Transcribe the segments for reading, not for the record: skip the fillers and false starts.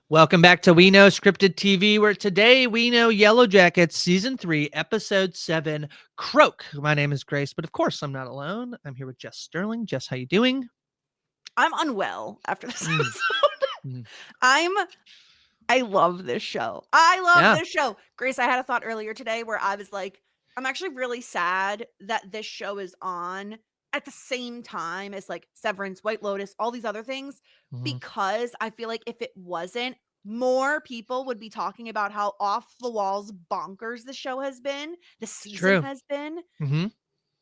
Welcome back to We Know Scripted TV, where today we know Yellowjackets Season 3, Episode 7, Croak. My name is Grace, but of course I'm not alone. I'm here with Jess Sterling. Jess, how you doing? I'm unwell after this Mm, episode. mm. I love this show. I love Yeah. this show. Grace, I had a thought earlier today where I was like, I'm actually really sad that this show is on at the same time as like Severance, White Lotus, all these other things, Mhm. because I feel like if it wasn't, more people would be talking about how off the walls bonkers the show has been, the It's season true. has been. Hmm.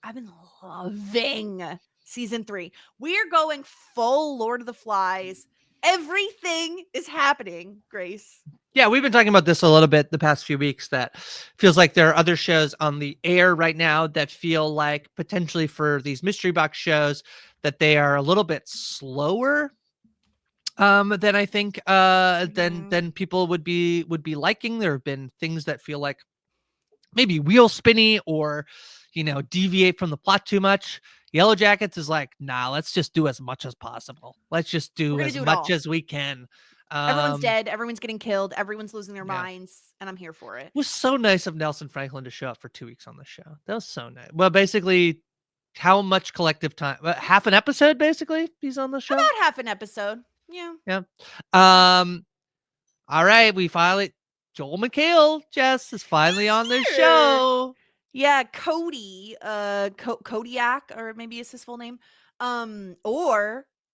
I've been loving season 3. We're going full Lord of the Flies. Everything is happening, Grace. Yeah, we've been talking about this a little bit the past few weeks. That feels like there are other shows on the air right now that feel like potentially for these mystery box shows that they are a little bit slower than I think Mhm. than people would be liking. There have been things that feel like maybe wheel spinny or deviate from the plot too much. Yellow Jackets is like, nah, let's just do as much as possible. Let's just We're do going to as do it much all. as we can. Everyone's um dead, everyone's getting killed, everyone's losing their yeah, minds, and I'm here for it. it was so nice of Nelson Franklin to show up for 2 weeks on the show. That was so nice. Well, basically, how much collective time? Half an episode, basically. He's on the show. About half an episode. Yeah. Yeah. um all right, we finally, Joel McHale, Jess, is finally on the He's here. show. Yeah, Cody, Kodiak, or maybe it's his full name.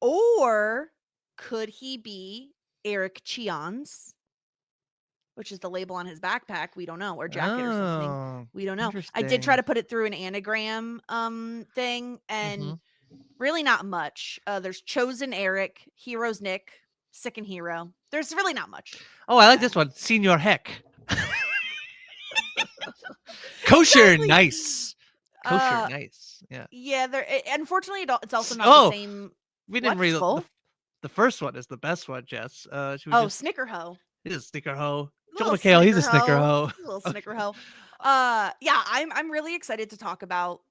Or could he be Eric Chion's, which is the label on his backpack? We don't know, or jacket or something. Oh, We don't know. I did try interesting. to put it through an anagram thing, and Hmm. really not much. There's Chosen Eric, Heroes Nick, Sick and Hero. There's really not much. Oh, I like this Um, one. Senior Heck. Kosher, exactly. nice. Kosher, Uh, nice. Yeah. yeah. Unfortunately, it's also not the Oh, same. we didn't What? read Skull? the first one is the best one, Jess. Should we Oh, just? Snickerho. He's a snicker hoe. Joel Little McHale, he's a snicker snicker hoe. hoe. Little Okay. snicker hoe. Yeah, I'm really excited to talk about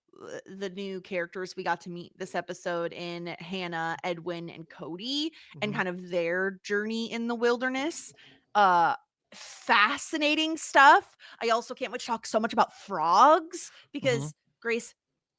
the new characters we got to meet this episode in Hannah, Edwin, and Cody, and Hmm. kind of their journey in the wilderness. Uh Fascinating stuff. I also can't wait to talk so much about frogs Hmm. because Grace,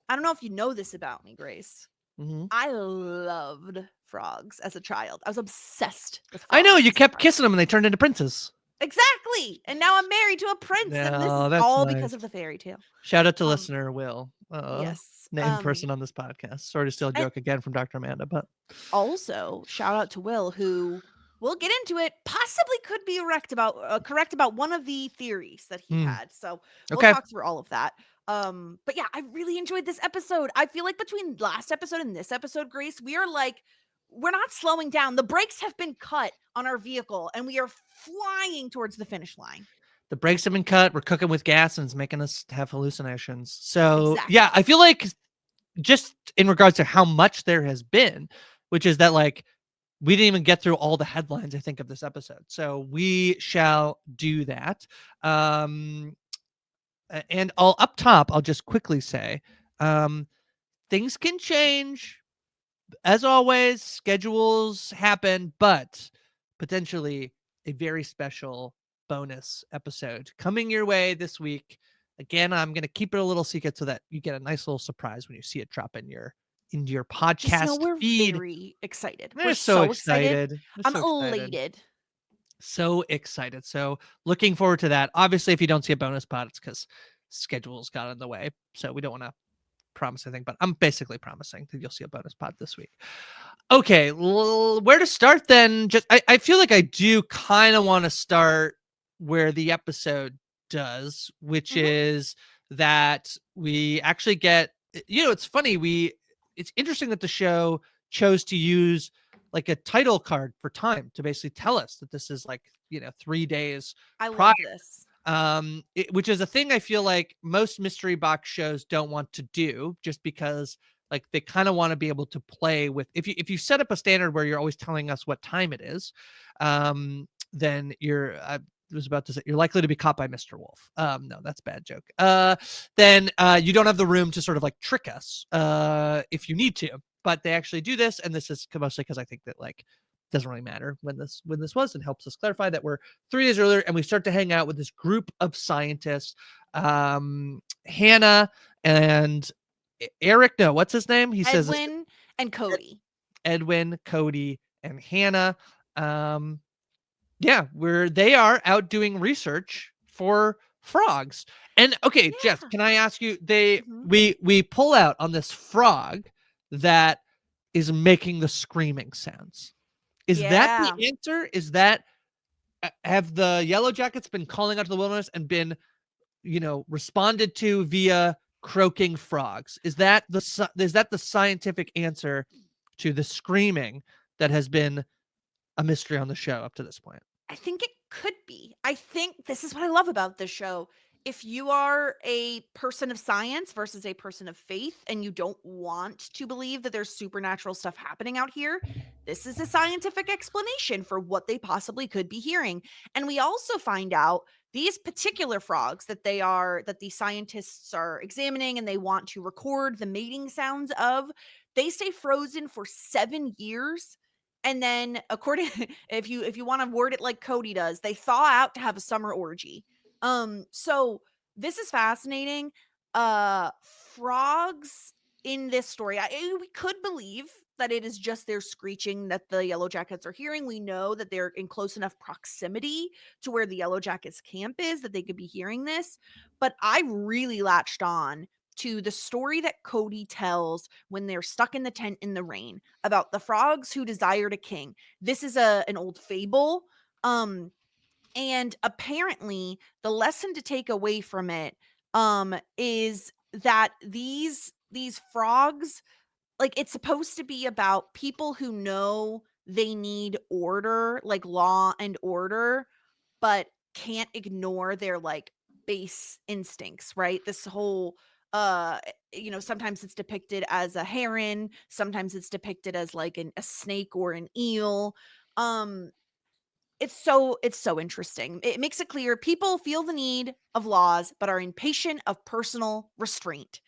I don't know if you know this about me, Grace. Hmm. I loved frogs as a child. I was obsessed with I know, frogs you as a kept child. kissing them and they turned into princes. Exactly. And now I'm married to a prince, and this Yeah, is that's all nice. because of the fairy tale. Shout out to Um, listener Will, yes. named person on this podcast. Sorry to steal a And joke again from Dr. Amanda, but also shout out to Will, who we'll get into it, possibly could be correct about one of the theories that he hmm, had. So we'll okay. talk through all of that. But yeah, I really enjoyed this episode. I feel like between last episode and this episode, Grace, we're not slowing down. The brakes have been cut on our vehicle, and we are flying towards the finish line. The brakes have been cut. We're cooking with gas, and it's making us have hallucinations. So yeah, Exactly. I feel like just in regards to how much there has been, which is that like we didn't even get through all the headlines, I think, of this episode. So we shall do that. Um, and I'll up top, I'll just quickly say, um, things can change. As always, schedules happen, but potentially a very special bonus episode coming your way this week. Again, I'm going to keep it a little secret so that you get a nice little surprise when you see it drop in your Just know podcast we're feed. very excited. We're We're so so excited. excited. We're I'm so excited. elated. So excited. So looking forward to that. Obviously, if you don't see a bonus pod, it's because schedules got in the way. So we don't want to promise anything, but I'm basically promising that you'll see a bonus pod this week. Okay, where to start then? Just I feel like I do kind of want to start where the episode does, which Mhm. is that we actually get, it's funny, it's interesting that the show chose to use like a title card for time to basically tell us that this is like, 3 days I prior, love this. which is a thing I feel like most mystery box shows don't want to do, just because like they kind of want to be able to play with, if you set up a standard where you're always telling us what time it is, then I was about to say you're likely to be caught by Mr. Wolf. No, that's a bad joke. Then you don't have the room to sort of like trick us if you need to, but they actually do this, and this is mostly because I think that like doesn't really matter when this was. It helps us clarify that we're 3 days earlier, and we start to hang out with this group of scientists. Hannah and Eric. No, what's his name? He says Edwin and Cody. Edwin, Cody, and Hannah. Um, yeah, where they are out doing research for frogs. And okay, Jess, Yeah. can I ask you? Mhm. We pull out on this frog that is making the screaming sounds. Is that the Yeah. answer? Is that have the Yellow Jackets been calling out to the wilderness and been, responded to via croaking frogs? Is that the scientific answer to the screaming that has been a mystery on the show up to this point? I think it could be. I think this is what I love about this show. If you are a person of science versus a person of faith and you don't want to believe that there's supernatural stuff happening out here, this is a scientific explanation for what they possibly could be hearing. And we also find out these particular frogs that the scientists are examining and they want to record the mating sounds of, they stay frozen for 7 years, and then according if you want to word it like Cody does, they thaw out to have a summer orgy. So this is fascinating. Frogs in this story, we could believe that it is just their screeching that the Yellow Jackets are hearing. We know that they're in close enough proximity to where the Yellow Jackets camp is that they could be hearing this. But I really latched on to the story that Cody tells when they're stuck in the tent in the rain about the frogs who desired a king. This is an old fable. Um, and apparently the lesson to take away from it is that these frogs, like, it's supposed to be about people who know they need order, like law and order, but can't ignore their like base instincts, right? This whole sometimes it's depicted as a heron, sometimes it's depicted as like a snake or an eel. Um it's so interesting. It makes it clear people feel the need of laws but are impatient of personal restraint.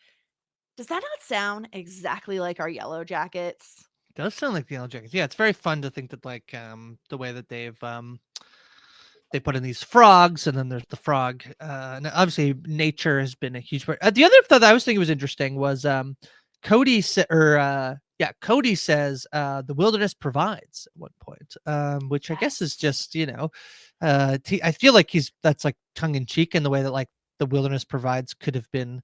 Does that not sound exactly like our Yellow Jackets? It does sound like the Yellow Jackets. Yeah, it's very fun to think that like the way that they put in these frogs, and then there's the frog. And obviously, nature has been a huge part. The other thought that I was thinking was interesting was Cody Cody says the wilderness provides at one point, which I guess is Yes. just I feel like that's like tongue in cheek in the way that like the wilderness provides could have been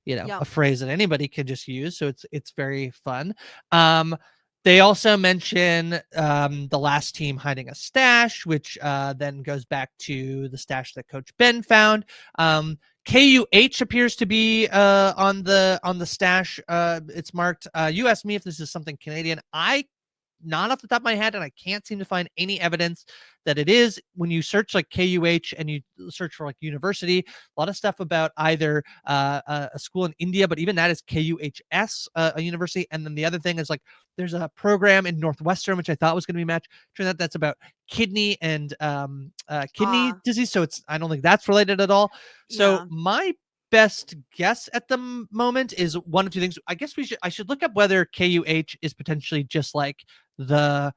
Yep. a phrase that anybody can just use. So it's very fun. Um, they also mention the last team hiding a stash, which then goes back to the stash that Coach Ben found. KUH appears to be on the stash. It's marked. You asked me if this is something Canadian. I not off the top of my head, and I can't seem to find any evidence that it is. When you search like KUH and you search for like university, a lot of stuff about either a school in India, but even that is KUHS, a university. And then the other thing is like there's a program in Northwestern, which I thought was going to be matched. Turns out that's about kidney and kidney Ah, disease. So I don't think that's related at all. So yeah. my best guess at the moment is one of two things. I guess I should look up whether KUH is potentially just like the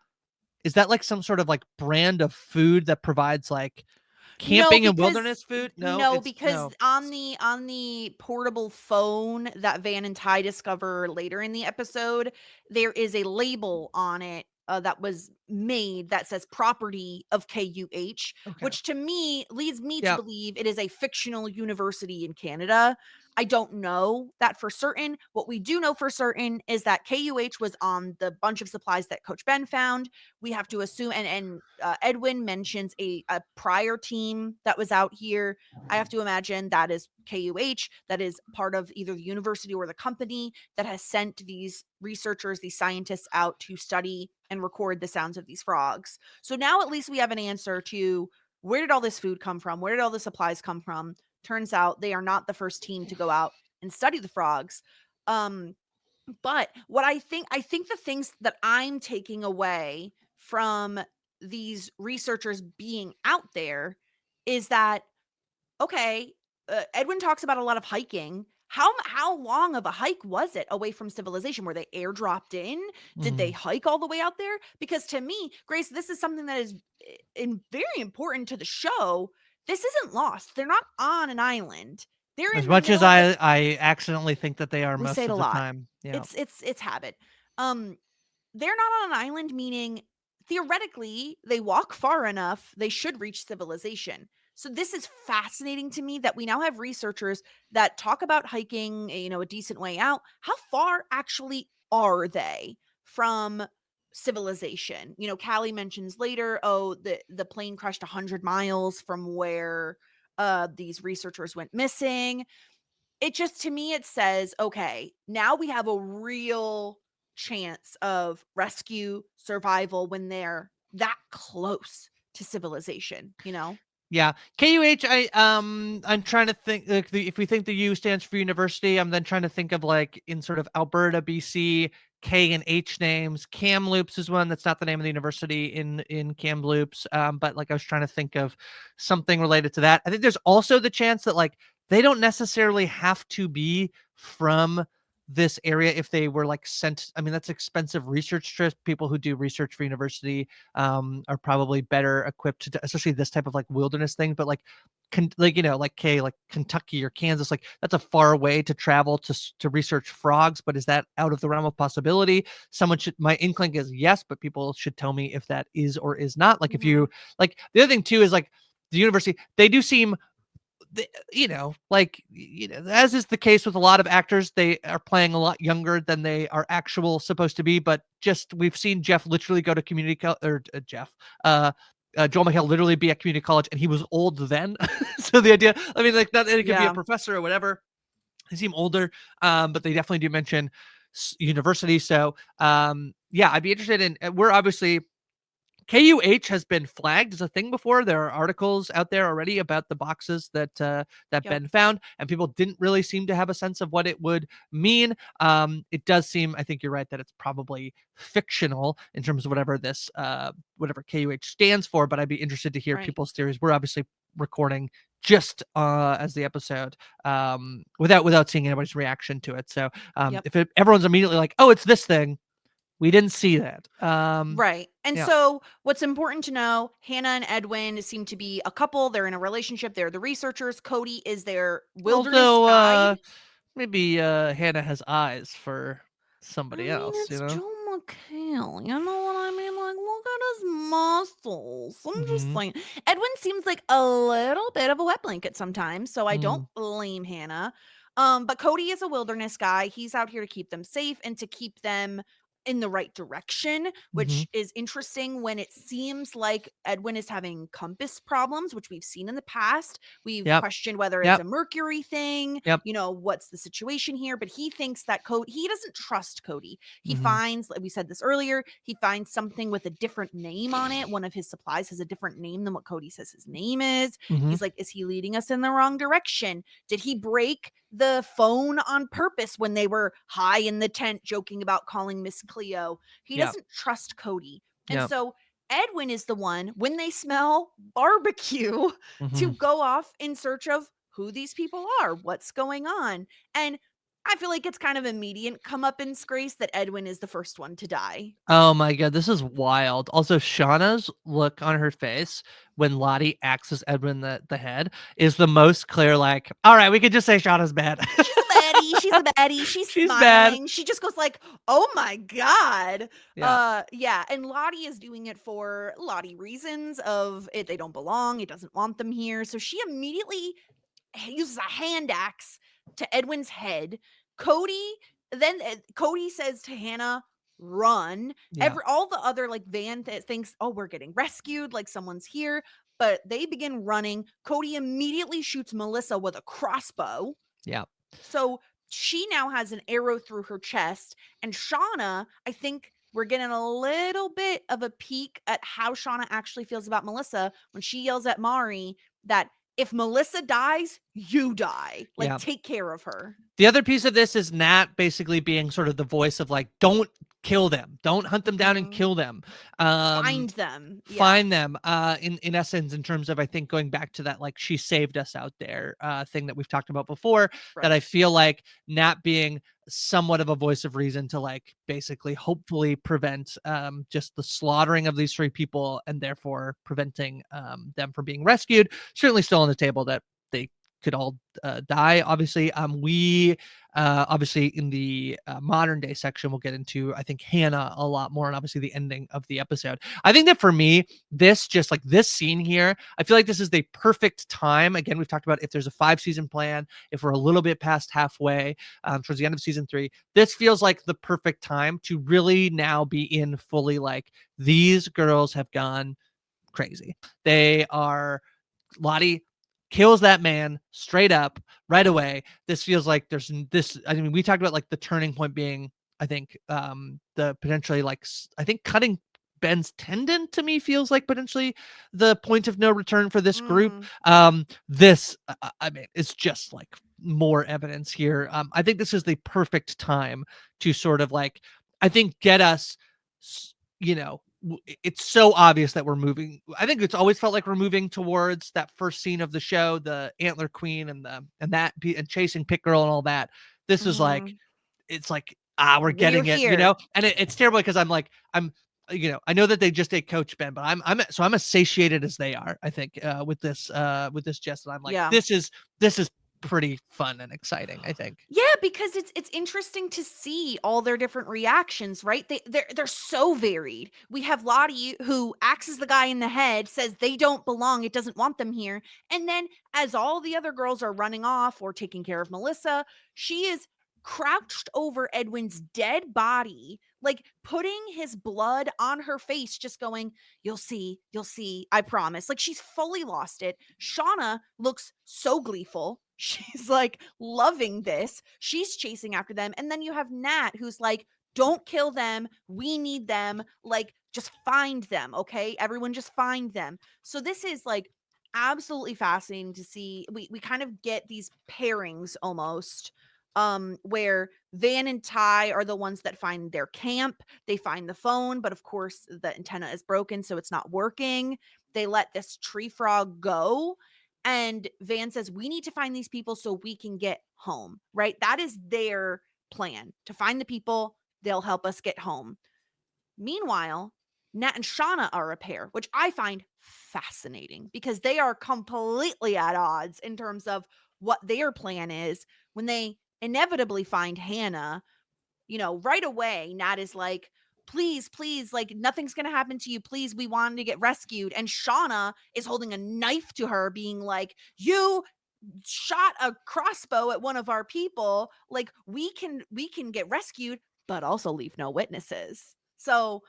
is that like some sort of like brand of food that provides like No, camping and because wilderness food? No, no, it's because no. on the portable phone that Van and Ty discover later in the episode, there is a label on it that was made that says property of KUH, Okay. which to me leads me to Yeah. believe it is a fictional university in Canada. I don't know that for certain. What we do know for certain is that KUH was on the bunch of supplies that Coach Ben found. We have to assume, and Edwin mentions a prior team that was out here. I have to imagine that is KUH, that is part of either the university or the company that has sent these researchers, these scientists out to study and record the sounds of these frogs. So now at least we have an answer to where did all this food come from? Where did all the supplies come from? Turns out they are not the first team to go out and study the frogs. Um, but what I think the things that I'm taking away from these researchers being out there is that, okay, Edwin talks about a lot of hiking. how long of a hike was it away from civilization? Were they airdropped in? Did they Mhm. hike all the way out there? Because to me, Grace, this is something that is very important to the show. This isn't lost. They're not on an island. They're As in the much as middle of the I accidentally think that they are we say most it a of the lot. time. Yeah. It's habit. Um they're not on an island, meaning theoretically, they walk far enough, they should reach civilization. So this is fascinating to me that we now have researchers that talk about hiking, a decent way out. How far actually are they from civilization? Callie mentions later, oh, the plane crashed 100 miles from where these researchers went missing. It just, to me, it says, okay, now we have a real chance of rescue, survival when they're that close to civilization? Yeah. KUH, I'm trying to think, like, if we think the U stands for university, I'm then trying to think of, like, in sort of Alberta, BC, K and H names. Kamloops is one that's not the name of the university in Kamloops. But like I was trying to think of something related to that. I think there's also the chance that like they don't necessarily have to be from this area if they were like sent. I mean, that's expensive research trips. People who do research for university are probably better equipped to, especially this type of like wilderness thing. But like, like Kentucky or Kansas, like that's a far way to travel to research frogs. But is that out of the realm of possibility? Someone should. My inkling is yes, but people should tell me if that is or is not. Like if Mhm. you like the other thing too is like the university, they do seem as is the case with a lot of actors, they are playing a lot younger than they are actual supposed to be. But just we've seen Jeff literally go to Joel McHale literally be at community college, and he was old then. So the idea, I mean, like, not that it could be a Yeah. professor or whatever. They seem older, but they definitely do mention university. So yeah, I'd be interested in. We're obviously KUH has been flagged as a thing before. There are articles out there already about the boxes that Yep. Ben found, and people didn't really seem to have a sense of what it would mean. It does seem, I think you're right, that it's probably fictional in terms of whatever KUH stands for. But I'd be interested to hear Right. people's theories. We're obviously recording just as the episode, without seeing anybody's reaction to it. So Yep. if everyone's immediately like, "Oh, it's this thing," we didn't see that. Right. And Yeah. so what's important to know, Hannah and Edwin seem to be a couple. They're in a relationship. They're the researchers. Cody is their wilderness Although, guide. maybe, Hannah has eyes for I somebody mean, else, you it's know? Joel McHale. You know what I mean? Like, look at his muscles. I'm just Mhm. saying. Edwin seems like a little bit of a wet blanket sometimes, so I don't Mm. blame Hannah. But Cody is a wilderness guy. He's out here to keep them safe and to keep them in the right direction, which Mhm. is interesting when it seems like Edwin is having compass problems, which we've seen in the past. We've Yep. questioned whether it's Yep. a Mercury thing, Yep. what's the situation here, but he thinks that he doesn't trust Cody. He Mhm. finds, like we said this earlier, he finds something with a different name on it. One of his supplies has a different name than what Cody says his name is. Mhm. He's like, is he leading us in the wrong direction? Did he break the phone on purpose when they were high in the tent joking about calling Miss Cleo? He Yep. doesn't trust Cody. And Yep. so Edwin is the one, when they smell barbecue, to Mhm. go off in search of who these people are, what's going on. And I feel like it's kind of immediate comeuppance, Grace, that Edwin is the first one to die. Oh my god, this is wild. Also, Shauna's look on her face when Lottie acts as Edwin the head is the most clear, like, "Alright, we could just say Shauna's bad." She's a baddie. She's a baddie. She's She's bad. smiling. She just goes like, "Oh my god." Yeah. Yeah, and Lottie is doing it for Lottie reasons of it, they don't belong, it doesn't want them here. So she immediately uses a hand axe to Edwin's head. Cody Cody says to Hannah, "Run." Yeah. All the other like van thinks, "Oh, we're getting rescued, like someone's here." But they begin running. Cody immediately shoots Melissa with a crossbow. Yeah. So she now has an arrow through her chest. And Shauna, I think we're getting a little bit of a peek at how Shauna actually feels about Melissa when she yells at Mari that if Melissa dies, you die. Like, Yeah. take care of her. The other piece of this is Nat basically being sort of the voice of like, don't kill them. Don't hunt them down and Mhm. kill them. Find them. Yeah. Find them, in essence, in terms of, I think, going back to that, like, she saved us out there, thing that we've talked about before, that I Right. feel like Nat being somewhat of a voice of reason to, like, basically hopefully prevent, just the slaughtering of these 3 people, and therefore preventing, them from being rescued. Certainly still on the table that they could all, die, obviously. We, obviously in the, modern day section, we'll get into, I think, Hannah a lot more, and obviously the ending of the episode. I think that for me, this, just like this scene here, I feel like this is the perfect time. Again, we've talked about if there's a 5-season plan, if we're a little bit past halfway, towards the end of season 3, this feels like the perfect time to really now be in fully, like, these girls have gone crazy. They are, Lottie kills that man straight up right away. This feels like there's this. I mean, we talked about, like, the turning point being, I think, the potentially, like, I think cutting Ben's tendon, to me, feels like potentially the point of no return for this group. Mhm. This, I mean, it's just like more evidence here. I think this is the perfect time to sort of, like, I think, get us, you know, it's so obvious that we're moving. I think it's always felt like we're moving towards that first scene of the show, the antler queen and and chasing Pit Girl and all that. This is like, Mhm. it's like, we're We're getting it, you know? here. And it's terrible because I'm like, I know that they just ate Coach Ben, but I'm as satiated as they are, I think, with this Jess, and I'm like, Yeah. this is pretty fun and exciting, I think. Yeah, because it's interesting to see all their different reactions, right? They're so varied. We have Lottie who axes the guy in the head, says they don't belong, it doesn't want them here. And then as all the other girls are running off or taking care of Melissa, she is crouched over Edwin's dead body, like putting his blood on her face, just going, you'll see, I promise. Like she's fully lost it. Shauna looks so gleeful. She's like loving this. She's chasing after them. And then you have Nat who's like, don't kill them. We need them. Like, just find them. Okay. Everyone just find them. So this is like absolutely fascinating to see. We kind of get these pairings almost, where Van and Ty are the ones that find their camp. They find the phone, but of course the antenna is broken, so it's not working. They let this tree frog go. And Van says, we need to find these people so we can get home, right? That is their plan, to find the people. They'll help us get home. Meanwhile, Nat and Shauna are a pair, which I find fascinating because they are completely at odds in terms of what their plan is. When they inevitably find Hannah, right away, Nat is like, please, please, like nothing's going to happen to you. Please, we want to get rescued. And Shauna is holding a knife to her, being like, you shot a crossbow at one of our people. Like we can get rescued, but also leave no witnesses. So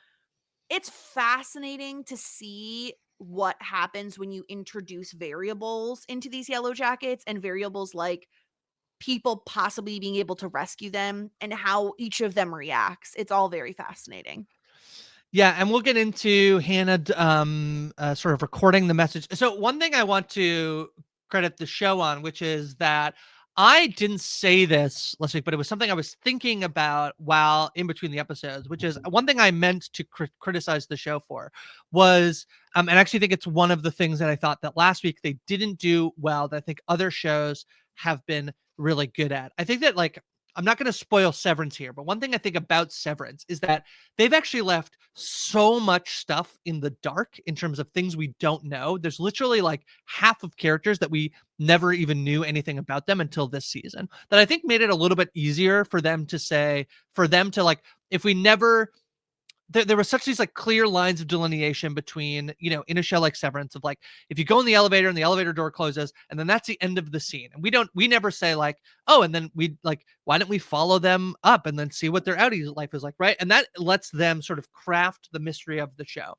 it's fascinating to see what happens when you introduce variables into these yellow jackets, and variables like people possibly being able to rescue them and how each of them reacts. It's all very fascinating. Yeah, and we'll get into Hannah, sort of recording the message. So one thing I want to credit the show on, which is that I didn't say this last week, but it was something I was thinking about while in between the episodes, which is one thing I meant to criticize the show for was, and I actually think it's one of the things that I thought that last week they didn't do well, that I think other shows have been really good at. I think that, like, I'm not going to spoil Severance here, but one thing I think about Severance is that they've actually left so much stuff in the dark in terms of things we don't know. There's literally like half of characters that we never even knew anything about them until this season, that I think made it a little bit easier for them to like, if we never, there were such these like clear lines of delineation between, in a show like Severance, of like, if you go in the elevator and the elevator door closes and then that's the end of the scene. And we never say like, oh, and then we like, why don't we follow them up and then see what their outie life is like, right? And that lets them sort of craft the mystery of the show.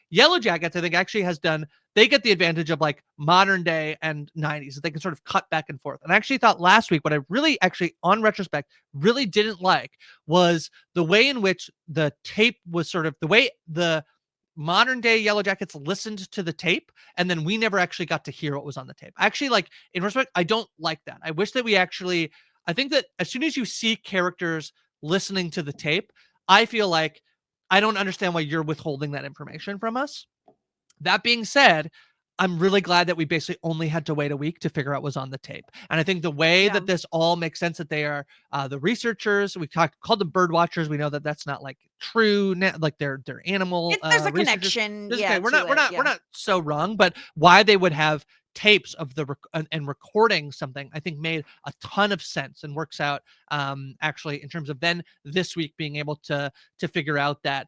Yellow Jackets, I think, actually has done, they get the advantage of like modern day and 90s. They can sort of cut back and forth. And I actually thought last week, what I really actually, on retrospect, really didn't like was the way in which the tape was sort of, the way the modern day Yellow Jackets listened to the tape, and then we never actually got to hear what was on the tape. Actually, like, in respect, I don't like that. I wish that we actually, I think that as soon as you see characters listening to the tape, I feel like I don't understand why you're withholding that information from us. That being said, I'm really glad that we basically only had to wait a week to figure out what was on the tape. And I think the way Yeah. that this all makes sense, that they are the researchers, called them bird watchers. We know that that's not like true, like they're animal There's a researchers. connection, This is yeah, okay. We're to not we're it, not we're yeah. not so wrong, but why they would have tapes of the and recording something, I think made a ton of sense and works out actually in terms of then this week being able to figure out that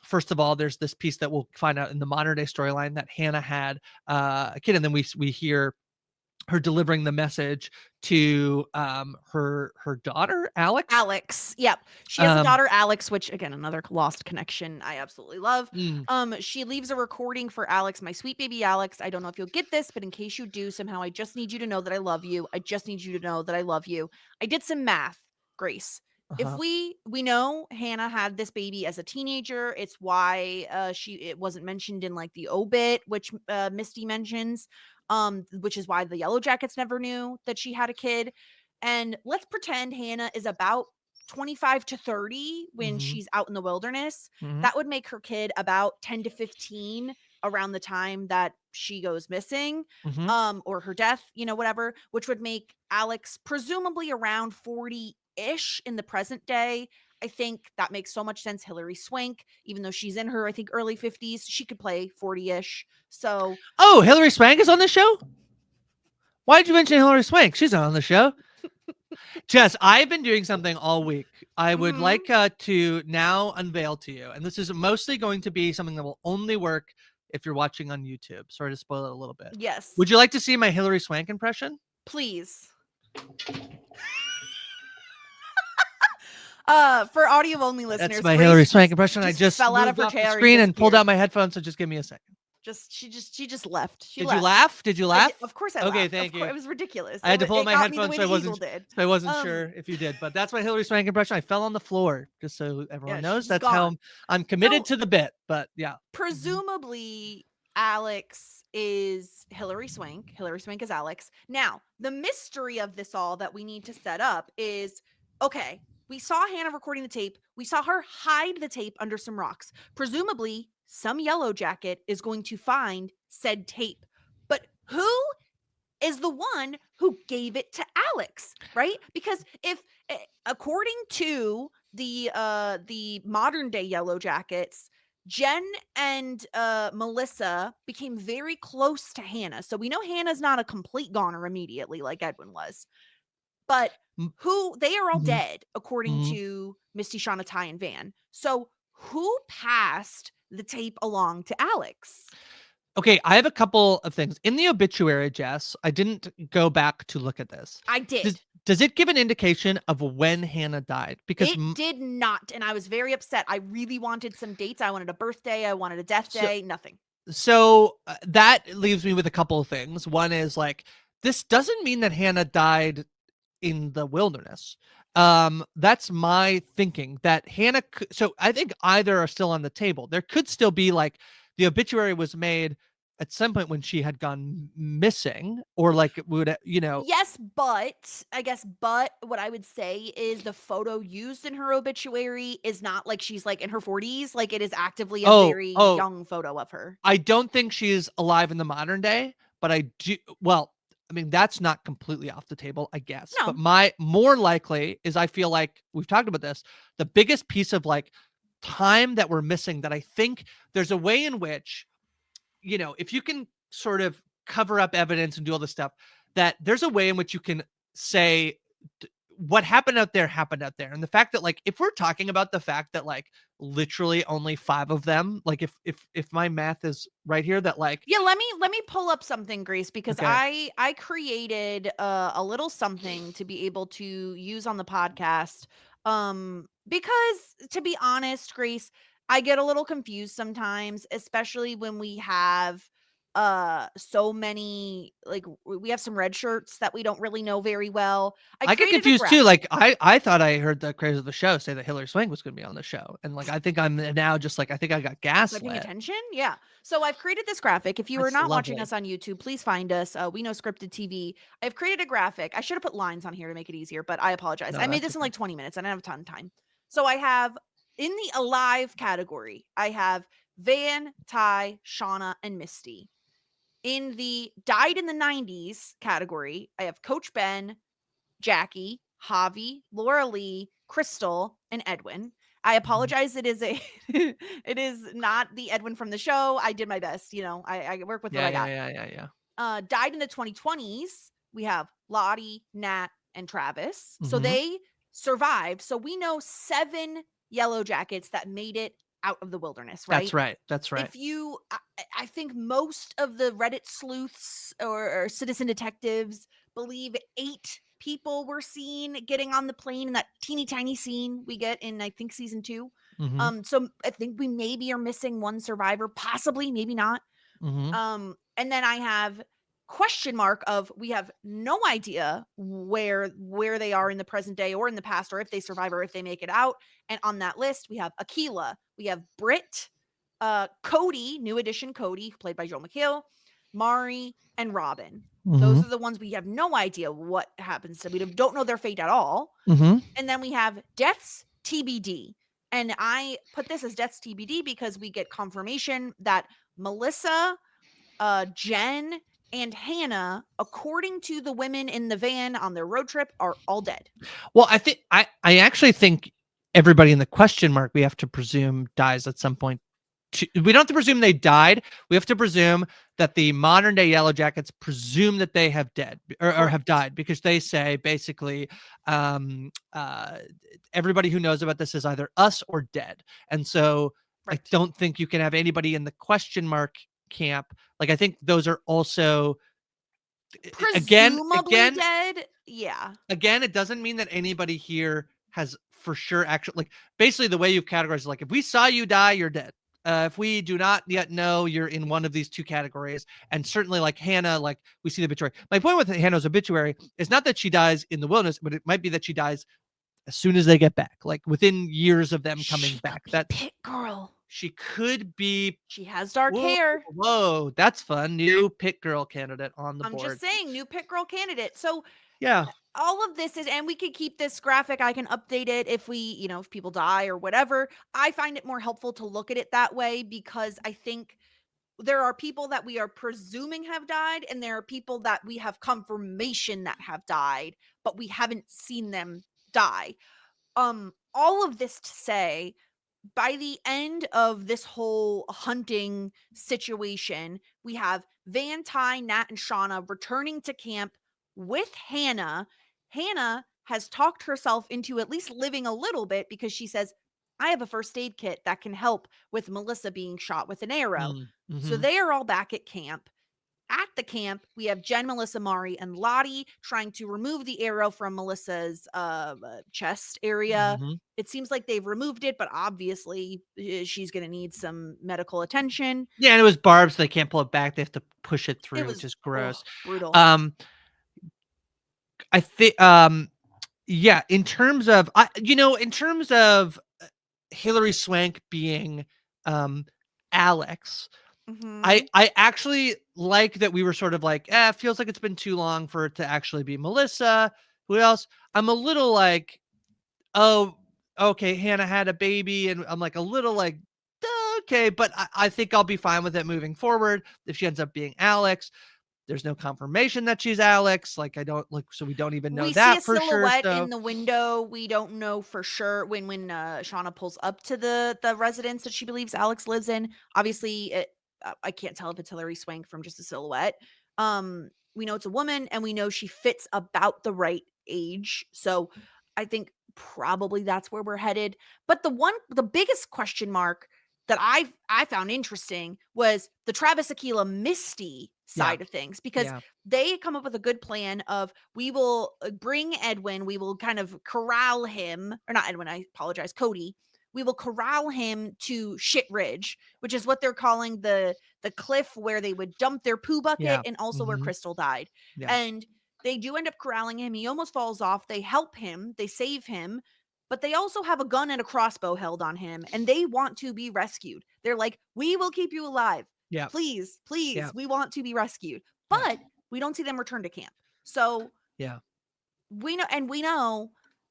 first of all, there's this piece that we'll find out in the modern day storyline that Hannah had a kid, and then we hear her delivering the message to her daughter Alex. Yep. She has a Um, daughter, Alex, which again, another lost connection I absolutely love. mm, She leaves a recording for Alex, my sweet baby Alex. I don't know if you'll get this, but in case you do, somehow I just need you to know that I love you. I just need you to know that I love you. I did some math, Grace. If uh-huh. we know Hannah had this baby as a teenager, it's why it wasn't mentioned in like the obit, which Misty mentions, which is why the Yellowjackets never knew that she had a kid. And let's pretend Hannah is about 25 to 30 when Hmm. she's out in the wilderness. Hmm. That would make her kid about 10 to 15 around the time that she goes missing, Hmm. or her death, whatever, which would make Alex presumably around 40-ish in the present day. I think that makes so much sense. Hilary Swank, even though she's in her, I think, early 50s, she could play 40-ish. So Oh, Hilary Swank is on the show. Why did you mention Hilary Swank? She's not on the show. Jess, I've been doing something all week. I would mhm. like to now unveil to you, and this is mostly going to be something that will only work if you're watching on YouTube. Sorry to spoil it a little bit. Yes, Would you like to see my Hilary Swank impression? please. For audio only That's listeners, my Grace Hilary Swank impression. I just just fell out of moved her off the chair and screen and pulled disappeared. out my headphones, so just give me a second. She just left. She Did you left. laugh? Did you I did, laugh? of course I Okay, laughed. thank you. It was ridiculous. I had to pull out It my got me the headphones, way so I the eagle wasn't did. sure if you did. But that's my Hilary Swank impression. I fell on the floor, just so everyone Yeah, knows. she's That's how gone. I'm committed So to the bit. But yeah. Mhm. presumably Alex is Hilary Swank. Hilary Swank is Alex. Now, the mystery of this all that we need to set up is, okay, we saw Hannah recording the tape. We saw her hide the tape under some rocks. Presumably, some yellow jacket is going to find said tape. But who is the one who gave it to Alex, right? Because if according to the modern day Yellow Jackets, Jen and Melissa became very close to Hannah. So we know Hannah's not a complete goner immediately like Edwin was. But Mm, who they are all mhm, dead according mhm. to Misty, Shauna, Ty, and Van. So who passed the tape along to Alex? Okay, I have a couple of things. In the obituary, Jess, I didn't go back to look at this. I Does did. does it give an indication of when Hannah died? Because It did not, and I was very upset. I really wanted some dates. I wanted a birthday, I wanted a death so day, nothing. that leaves me with a couple of things. One is like this doesn't mean that Hannah died in the wilderness. That's my thinking that so I think either are still on the table. There could still be like the obituary was made at some point when she had gone missing, or like it would, Yes, but I guess, but what I would say is the photo used in her obituary is not like she's like in her 40s. Like it is actively a oh, very oh, young photo of her. I don't think she's alive in the modern day, but I do. Well, I mean, that's not completely off the table, I guess. But No. my more likely is I feel like we've talked about this. The biggest piece of like time that we're missing that I think there's a way in which, if you can sort of cover up evidence and do all this stuff, that there's a way in which you can say what happened out there happened out there. And the fact that like if we're talking about the fact that like literally only 5 of them, like if my math is right here, that like Yeah, let me pull up something, Grace, because okay. I created a little something to be able to use on the podcast. Because to be honest, Grace, I get a little confused sometimes, especially when we have so many, like we have some red shirts that we don't really know very well. I I get created a confused too. graphic. Like I thought I heard the creators of the show say that Hilary Swank was going to be on the show, and like I think I'm now just like I think I got Was I paying gaslit. attention? Yeah. So I've created this graphic. If you are That's not watching lovely. us on YouTube, please find us. We know scripted TV. I've created a graphic. I should have put lines on here to make it easier, but I apologize. No, I made that's this in okay. like 20 minutes. I didn't have a ton of time. So I have in the alive category, I have Van, Ty, Shauna, and Misty. In the died in the 90s category, I have Coach Ben, Jackie, Javi, Laura Lee, Crystal, and Edwin. I apologize. It is a it is not the Edwin from the show. I did my best. I work with what I got. Yeah. Died in the 2020s. We have Lottie, Nat, and Travis. So Mhm. they survived. So we know 7 yellow jackets that made it out of the wilderness, right? That's right. If you, I think most of the Reddit sleuths or citizen detectives believe 8 people were seen getting on the plane in that teeny tiny scene we get in, I think, season 2. Mhm. So I think we maybe are missing one survivor, possibly, maybe not. Mhm. And then I have question mark of we have no idea where they are in the present day or in the past, or if they survive or if they make it out. And on that list, we have Akila, we have Britt, Cody, new addition Cody, played by Joel McHale, Mari, and Robin. Those Mhm. are the ones we have no idea what happens to. We don't know their fate at all. Mhm. And then we have deaths TBD. And I put this as deaths TBD because we get confirmation that Melissa, Jen, and Hannah, according to the women in the van on their road trip, are all dead. Well, I actually think everybody in the question mark we have to presume dies at some point. We don't have to presume they died. We have to presume that the modern day Yellow Jackets presume that they have dead or have died, because they say basically everybody who knows about this is either us or dead. And so I don't think you can have anybody in the question mark camp. Like, I think those are also Presumably dead. Yeah. Again, it doesn't mean that anybody here has for sure actually, like, basically the way you've categorized, like, if we saw you die, you're dead. If we do not yet know, you're in one of these 2 categories. And certainly, like Hannah, like, we see the obituary. My point with Hannah's obituary is not that she dies in the wilderness, but it might be that she dies as soon as they get back, like within years of them coming back. That Pit girl. She could be. She has dark hair. Whoa, that's fun. New pit girl candidate on the board. I'm just saying, new pit girl candidate. So yeah, all of this is, and we could keep this graphic. I can update it if if people die or whatever. I find it more helpful to look at it that way because I think there are people that we are presuming have died, and there are people that we have confirmation that have died, but we haven't seen them die. All of this to say, by the end of this whole hunting situation, we have Van, Ty, Nat, and Shauna returning to camp with Hannah. Hannah has talked herself into at least living a little bit because she says, I have a first aid kit that can help with Melissa being shot with an arrow. So they are all back at camp. At the camp, we have Jen, Melissa, Mari, and Lottie trying to remove the arrow from Melissa's chest area. It seems like they've removed it, but obviously she's going to need some medical attention. Yeah, and it was barbed, so they can't pull it back. They have to push it through, which is gross. Brutal. I think, yeah, in terms of, Hillary Swank being Alex, I actually like that we were sort of like, it feels like it's been too long for it to actually be Melissa. Who else? I'm a little like, oh, okay, Hannah had a baby, and I'm like a little like, okay, but I think I'll be fine with it moving forward if she ends up being Alex. There's no confirmation that she's Alex. Like, I don't like, so we don't even know that for sure. We see a silhouette in the window. We don't know for sure when Shauna pulls up to the residence that she believes Alex lives in. Obviously, I can't tell if it's Hillary Swank from just a silhouette. We know it's a woman, and we know she fits about the right age. So I think probably that's where we're headed. But the biggest question mark that I found interesting was the Travis, Akila, Misty side of things, because they come up with a good plan of, we will bring Edwin, we will kind of corral him, or not Edwin, I apologize, Cody. We will corral him to Shit Ridge, which is what they're calling the cliff where they would dump their poo bucket, and also where Crystal died. And they do end up corralling him. He almost falls off. They help him, they save him, but they also have a gun and a crossbow held on him, and they want to be rescued. They're like, we will keep you alive. Yeah. Please, we want to be rescued. But we don't see them return to camp. So we know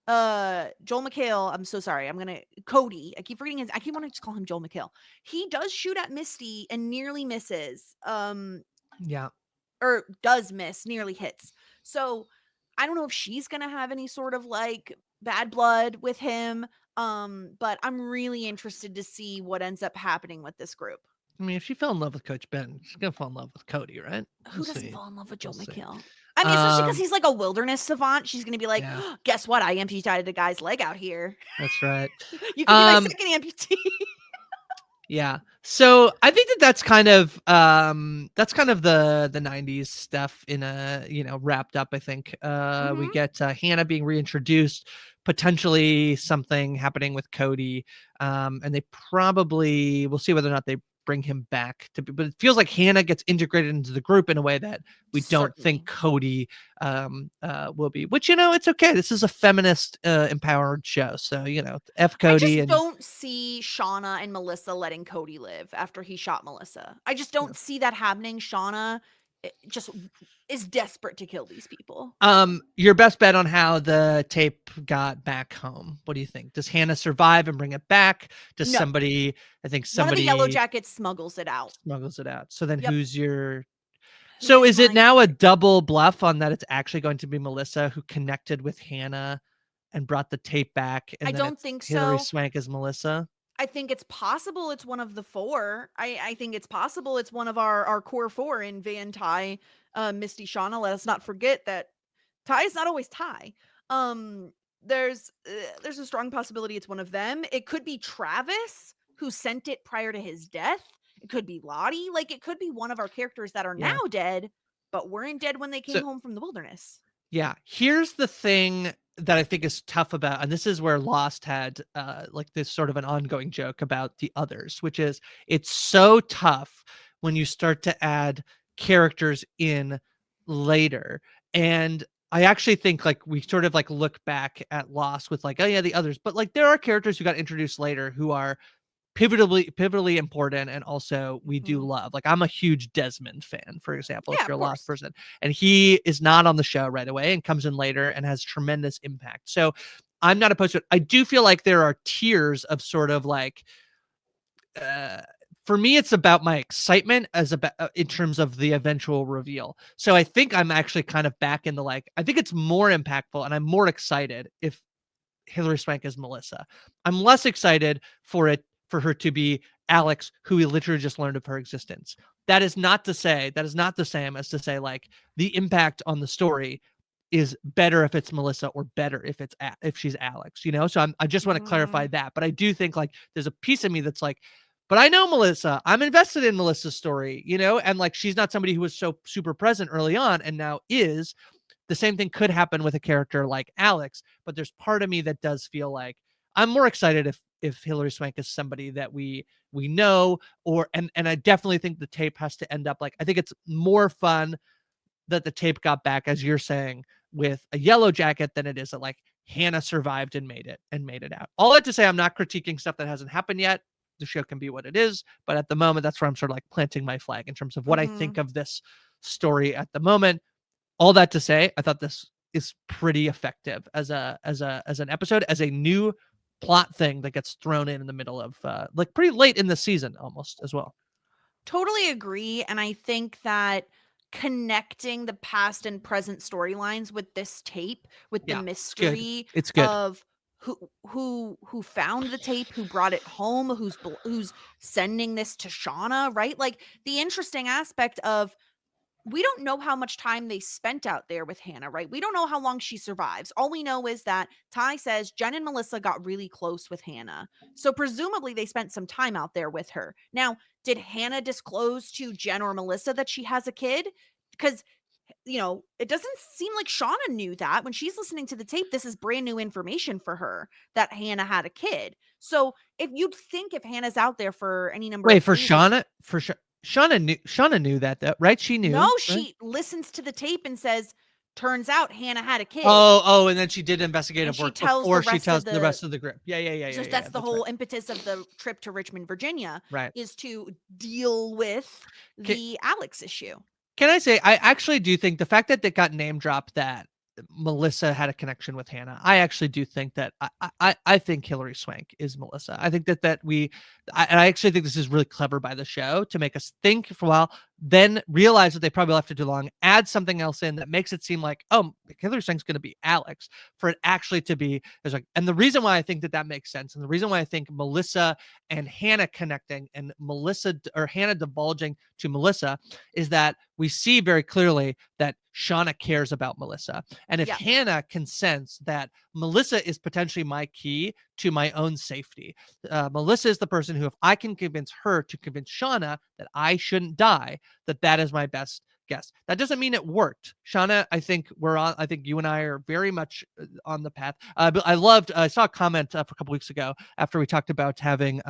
Joel McHale, I'm so sorry. Cody. I keep forgetting I keep wanting to call him Joel McHale. He does shoot at Misty and nearly misses. Yeah. Or does miss, nearly hits. So I don't know if she's gonna have any sort of like bad blood with him. But I'm really interested to see what ends up happening with this group. I mean, if she fell in love with Coach Ben, she's gonna fall in love with Cody, right? We'll Who doesn't see. fall in love with We'll Joel see. McHale? I mean, especially because he's like a wilderness savant. She's gonna be like, Yeah, guess what? I amputated a guy's leg out here. that's right. You can be my Um, second amputee. yeah. So I think that's kind of the 90s stuff in a, wrapped up, I think. We Mhm. get Hannah being reintroduced, potentially something happening with Cody. And they probably, we'll see whether or not they bring him back but it feels like Hannah gets integrated into the group in a way that we don't think Certainly. Cody will be, which, it's okay. This is a feminist empowered show. So, F I Cody just and don't see Shauna and Melissa letting Cody live after he shot Melissa. I just don't see that happening. Shauna just is desperate to kill these people. Your best bet on how the tape got back home. What do you think? Does Hannah survive and bring it back? Does No. somebody, I think One of the somebody Yellowjackets smuggles it out. smuggles it out. So then Yep. so Here's is it my now a double bluff on that it's actually going to be Melissa who connected with Hannah and brought the tape back, I and then don't it's think Hillary so. Swank as Melissa? I think it's possible it's one of the four. I think it's possible it's one of our core four in Van, Ty, Misty, Shauna. Let us not forget that Ty is not always Ty. Um, there's a strong possibility it's one of them. It could be Travis who sent it prior to his death. It could be Lottie. Like it could be one of our characters that are Yeah. now dead, but weren't dead when they came So home from the wilderness. yeah, here's the thing that I think is tough about, and this is where Lost had like this sort of an ongoing joke about the others, which is it's so tough when you start to add characters in later. And I actually think like we sort of like look back at Lost with like, oh yeah, the others, but like there are characters who got introduced later who are pivotally important, and also we do Mhm. love. Like I'm a huge Desmond fan, for example, if Yeah, you're of a Lost course. person, and he is not on the show right away and comes in later and has tremendous impact. So I'm not opposed to it. I do feel like there are tiers of sort of like uh for me it's about my excitement as about in terms of the eventual reveal. So I think I'm actually kind of back in the like, I think it's more impactful and I'm more excited if Hillary Swank as Melissa. I'm less excited for her to be Alex, who we literally just learned of her existence. That is not the same as to say like the impact on the story is better if it's Melissa or better if she's Alex, So I just want to clarify Mhm. that. But I do think like there's a piece of me that's like, but I know Melissa. I'm invested in Melissa's story, and like she's not somebody who was so super present early on and now is. The same thing could happen with a character like Alex, but there's part of me that does feel like I'm more excited if Hillary Swank is somebody that we know, or and I definitely think the tape has to end up like, I think it's more fun that the tape got back, as you're saying, with a yellow jacket than it is that like Hannah survived and made it out. All that to say, I'm not critiquing stuff that hasn't happened yet. The show can be what it is, but at the moment, that's where I'm sort of like planting my flag in terms of what I think Mhm. of this story at the moment. All that to say, I thought this is pretty effective as an episode, as a new plot thing that gets thrown in the middle of like pretty late in the season almost as well. Totally agree. And I think that connecting the past and present storylines with this tape, with the Yeah, it's good. mystery It's good. of who found the tape, who brought it home, who's sending this to Shauna, right? Like the interesting aspect of we don't know how much time they spent out there with Hannah, right? We don't know how long she survives. All we know is that Ty says Jen and Melissa got really close with Hannah. So presumably they spent some time out there with her. Now, did Hannah disclose to Jen or Melissa that she has a kid? Because it doesn't seem like Shauna knew that. When she's listening to the tape, this is brand new information for her that Hannah had a kid. So if you'd think if Hannah's out there for any number Wait, of for days or Shauna, Shauna knew that though, right? She no, knew, right? she listens to the tape and says, "Turns out Hannah had a kid." Oh, and then she did And investigative she work tells the before she rest of tells the the rest of the group. Yeah. that's the That's right. whole impetus of the trip to Richmond, Virginia, Right. is to deal with Can, the Alex issue. can I say I actually do think the fact that they got name dropped that Melissa had a connection with Hannah. I actually do think that I think Hilary Swank is Melissa. I think I actually think this is really clever by the show to make us think for a while, then realize that they probably left it too long, add something else in that makes it seem like, oh, Hilary Swank's going to be Alex, for it actually to be, there's like, and the reason why I think that makes sense, and the reason why I think Melissa and Hannah connecting and Hannah divulging to Melissa is that we see very clearly that Shauna cares about Melissa. And if Hannah can sense that Melissa is potentially my key to my own safety, Melissa is the person who, if I can convince her to convince Shauna that I shouldn't die, that is my best guess. That doesn't mean it worked. Shauna, I think you and I are very much on the path. But I saw a comment a couple weeks ago after we talked about having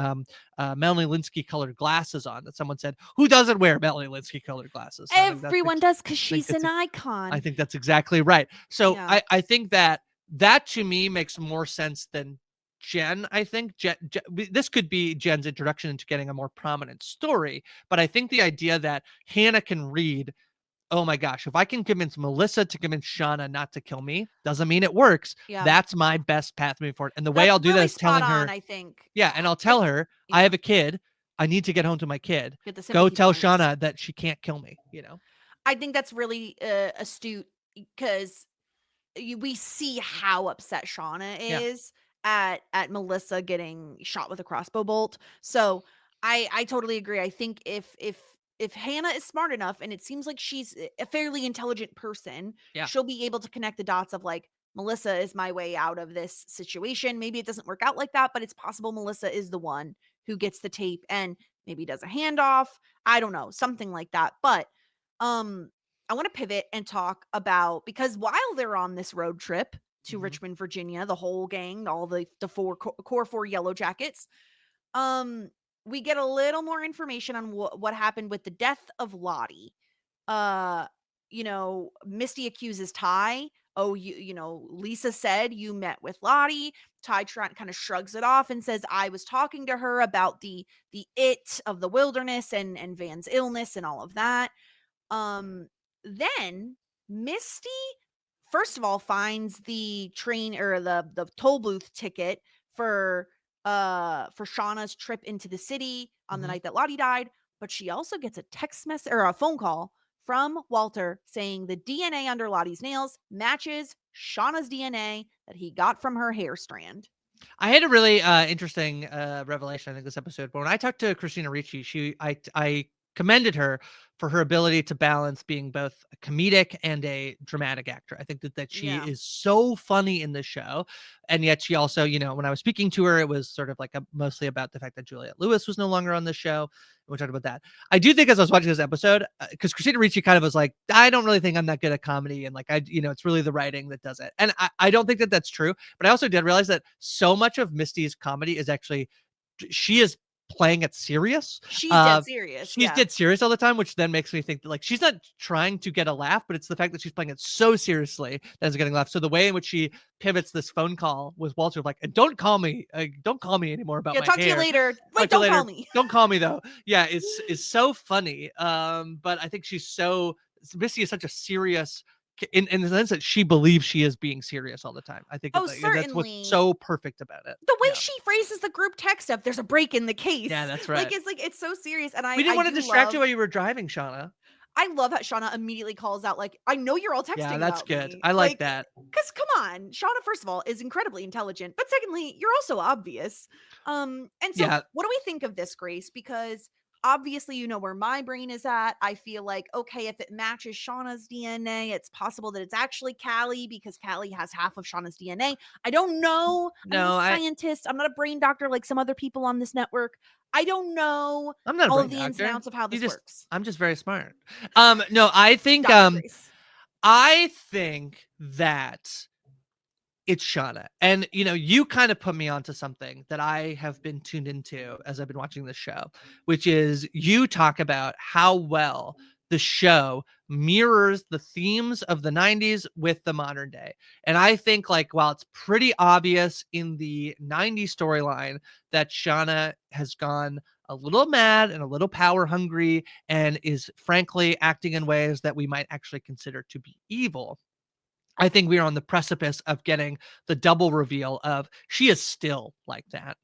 Melanie Linsky colored glasses on, that someone said, who doesn't wear Melanie Linsky colored glasses? Everyone does, because she's an icon. I think that's exactly right. So I think that to me makes more sense than Jen. I think Jen, this could be Jen's introduction into getting a more prominent story, but I think the idea that Hannah can read, oh my gosh, if I can convince Melissa to convince Shauna not to kill me, doesn't mean it works. That's my best path moving forward. And the way I'll do that is telling her, I think. And I'll tell her, I have a kid. I need to get home to my kid. Go tell Shauna that she can't kill me, I think that's really astute, because we see how upset Shauna is at Melissa getting shot with a crossbow bolt. So I totally agree. I think if Hannah is smart enough, and it seems like she's a fairly intelligent person, she'll be able to connect the dots of like, Melissa is my way out of this situation. Maybe it doesn't work out like that, but it's possible Melissa is the one who gets the tape and maybe does a handoff. I don't know, something like that. But I want to pivot and talk about, because while they're on this road trip to Richmond, Virginia, the whole gang, all the core 4 Yellowjackets, we get a little more information on what happened with the death of Lottie. Misty accuses Ty. Oh, Lisa said you met with Lottie. Ty kind of shrugs it off and says, I was talking to her about the it of the wilderness and Van's illness and all of that. Then Misty, first of all, finds the train, or the toll booth ticket for Shauna's trip into the city on the night that Lottie died, but she also gets a text message or a phone call from Walter saying the DNA under Lottie's nails matches Shauna's DNA that he got from her hair strand. I had a really interesting revelation, I think, this episode. But when I talked to Christina Ricci, I commended her for her ability to balance being both a comedic and a dramatic actor. I think that she is so funny in this show. And yet she also, when I was speaking to her, it was sort of like mostly about the fact that Juliette Lewis was no longer on the show. We talked about that. I do think, as I was watching this episode, because Christina Ricci kind of was like, I don't really think I'm that good at comedy. And like, it's really the writing that does it. And I don't think that that's true. But I also did realize that so much of Misty's comedy is actually, she is playing it serious. She's dead serious. She's dead serious all the time, which then makes me think that like she's not trying to get a laugh, but it's the fact that she's playing it so seriously that it's getting a laugh. So the way in which she pivots this phone call with Walter, like, don't call me anymore about my talk hair. To you later. Wait, don't call me. Don't call me though. Yeah, is so funny. But I think Misty is such a serious, in the sense that she believes she is being serious all the time. I think that's what's so perfect about it. The way she phrases the group text of "there's a break in the case." Yeah, that's right. It's so serious, and we didn't want to distract you while you were driving, Shauna. I love that Shauna immediately calls out, like, I know you're all texting. Yeah, that's about good. Me. I like that. Because come on, Shauna, first of all, is incredibly intelligent, but secondly, you're also obvious. And so what do we think of this, Grace? Because obviously, you know where my brain is at. I feel like, okay, if it matches Shauna's DNA, it's possible that it's actually Callie, because Callie has half of Shauna's DNA. I don't know. I'm not a scientist. I'm not a brain doctor like some other people on this network. I don't know all of the ins and outs of how this works. I'm just very smart. No, I think that it's Shauna. And, you kind of put me onto something that I have been tuned into as I've been watching this show, which is you talk about how well the show mirrors the themes of the 90s with the modern day. And I think, like, while it's pretty obvious in the 90s storyline that Shauna has gone a little mad and a little power hungry and is frankly acting in ways that we might actually consider to be evil, I think we are on the precipice of getting the double reveal of she is still like that.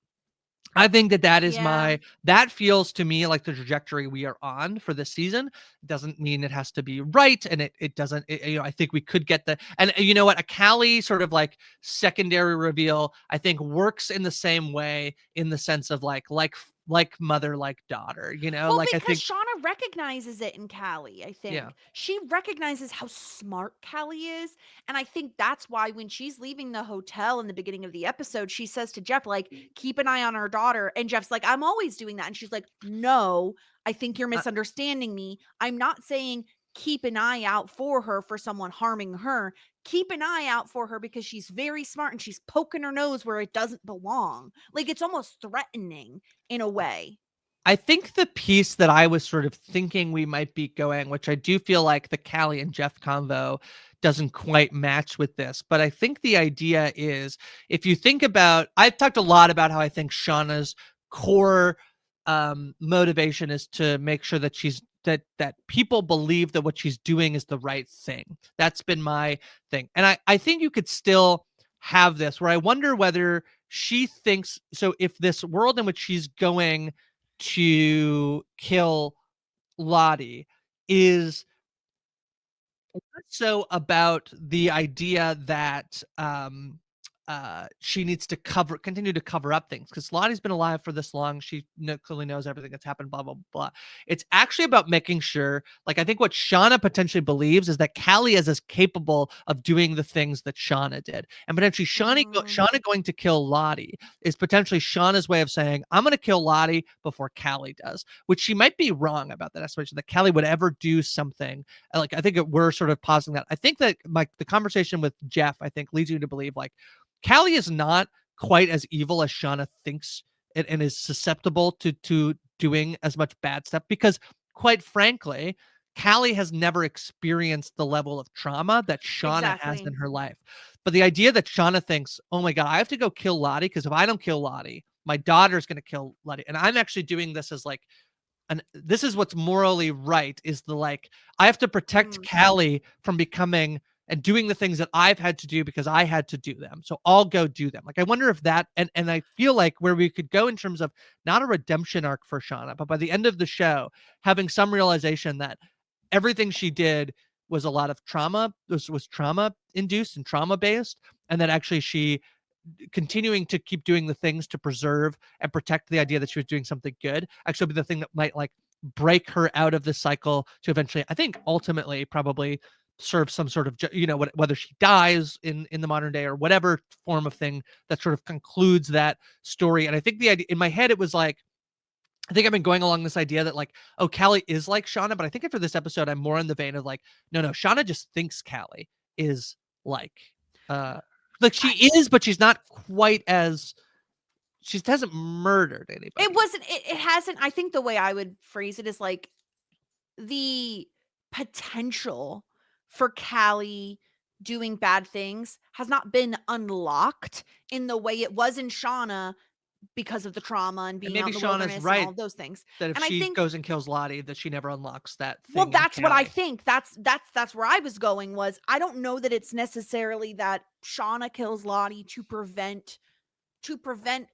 I think that is Yeah. that feels to me like the trajectory we are on for this season. Doesn't mean it has to be right, and it doesn't. I think we could get the and you know what, a Callie sort of like secondary reveal. I think works in the same way in the sense of like mother like daughter. Well, Like I because think Shauna recognizes it in Callie, I yeah. think. She recognizes how smart Callie is. And I think that's why when she's leaving the hotel in the beginning of the episode, she says to Jeff, like, keep an eye on our daughter. And Jeff's like, I'm always doing that. And she's like, no, I think you're Uh, misunderstanding me. I'm not saying keep an eye out for her for someone harming her. Keep an eye out for her because she's very smart and she's poking her nose where it doesn't belong. Like, it's almost threatening in a way. I think the piece that I was sort of thinking we might be going, which I do feel like the Callie and Jeff convo doesn't quite match with this, but I think the idea is if you think about, I've talked a lot about how I think Shauna's core motivation is to make sure that that people believe that what she's doing is the right thing. That's been my thing. And I think you could still have this where I wonder whether she thinks so if this world in which she's going to kill Lottie is less so about the idea that she needs to continue to cover up things because Lottie's been alive for this long. She clearly knows everything that's happened, blah, blah, blah. It's actually about making sure, like, I think what Shauna potentially believes is that Callie is as capable of doing the things that Shauna did. And potentially Mhm. Shauna going to kill Lottie is potentially Shauna's way of saying, I'm going to kill Lottie before Callie does, which she might be wrong about that explanation that Callie would ever do something. Like, I think we're sort of pausing that. I think that the conversation with Jeff, I think, leads you to believe like Callie is not quite as evil as Shauna thinks and is susceptible to doing as much bad stuff because, quite frankly, Callie has never experienced the level of trauma that Shauna has in Exactly. her life. But the idea that Shauna thinks, oh my God, I have to go kill Lottie because if I don't kill Lottie, my daughter's going to kill Lottie. And I'm actually doing this as like, and this is what's morally right is the like I have to protect Mm. Callie from becoming and doing the things that I've had to do because I had to do them. So I'll go do them. Like I wonder if that and I feel like where we could go in terms of not a redemption arc for Shauna, but by the end of the show, having some realization that everything she did was a lot of trauma, was trauma induced and trauma based, and that actually she continuing to keep doing the things to preserve and protect the idea that she was doing something good actually be the thing that might like break her out of the cycle to eventually, I think, ultimately probably serve some sort of whether she dies in the modern day or whatever form of thing that sort of concludes that story. And I think the idea in my head it was like I think I've been going along this idea that like, oh, Callie is like Shauna, but I think after this episode, I'm more in the vein of like, no, Shauna just thinks Callie is like, uh, like she I is, but she's not quite as she hasn't murdered it anybody. wasn't it hasn't I think the way I would phrase it is like the potential for Callie doing bad things has not been unlocked in the way it was in Shauna because of the trauma and And being out maybe in the Shauna's wilderness and all right of those things. that if And I she think goes and kills Lottie, that she never unlocks that well, thing in that's what I Callie. think. That's where I was going was I don't know that it's necessarily that Shauna kills Lottie to prevent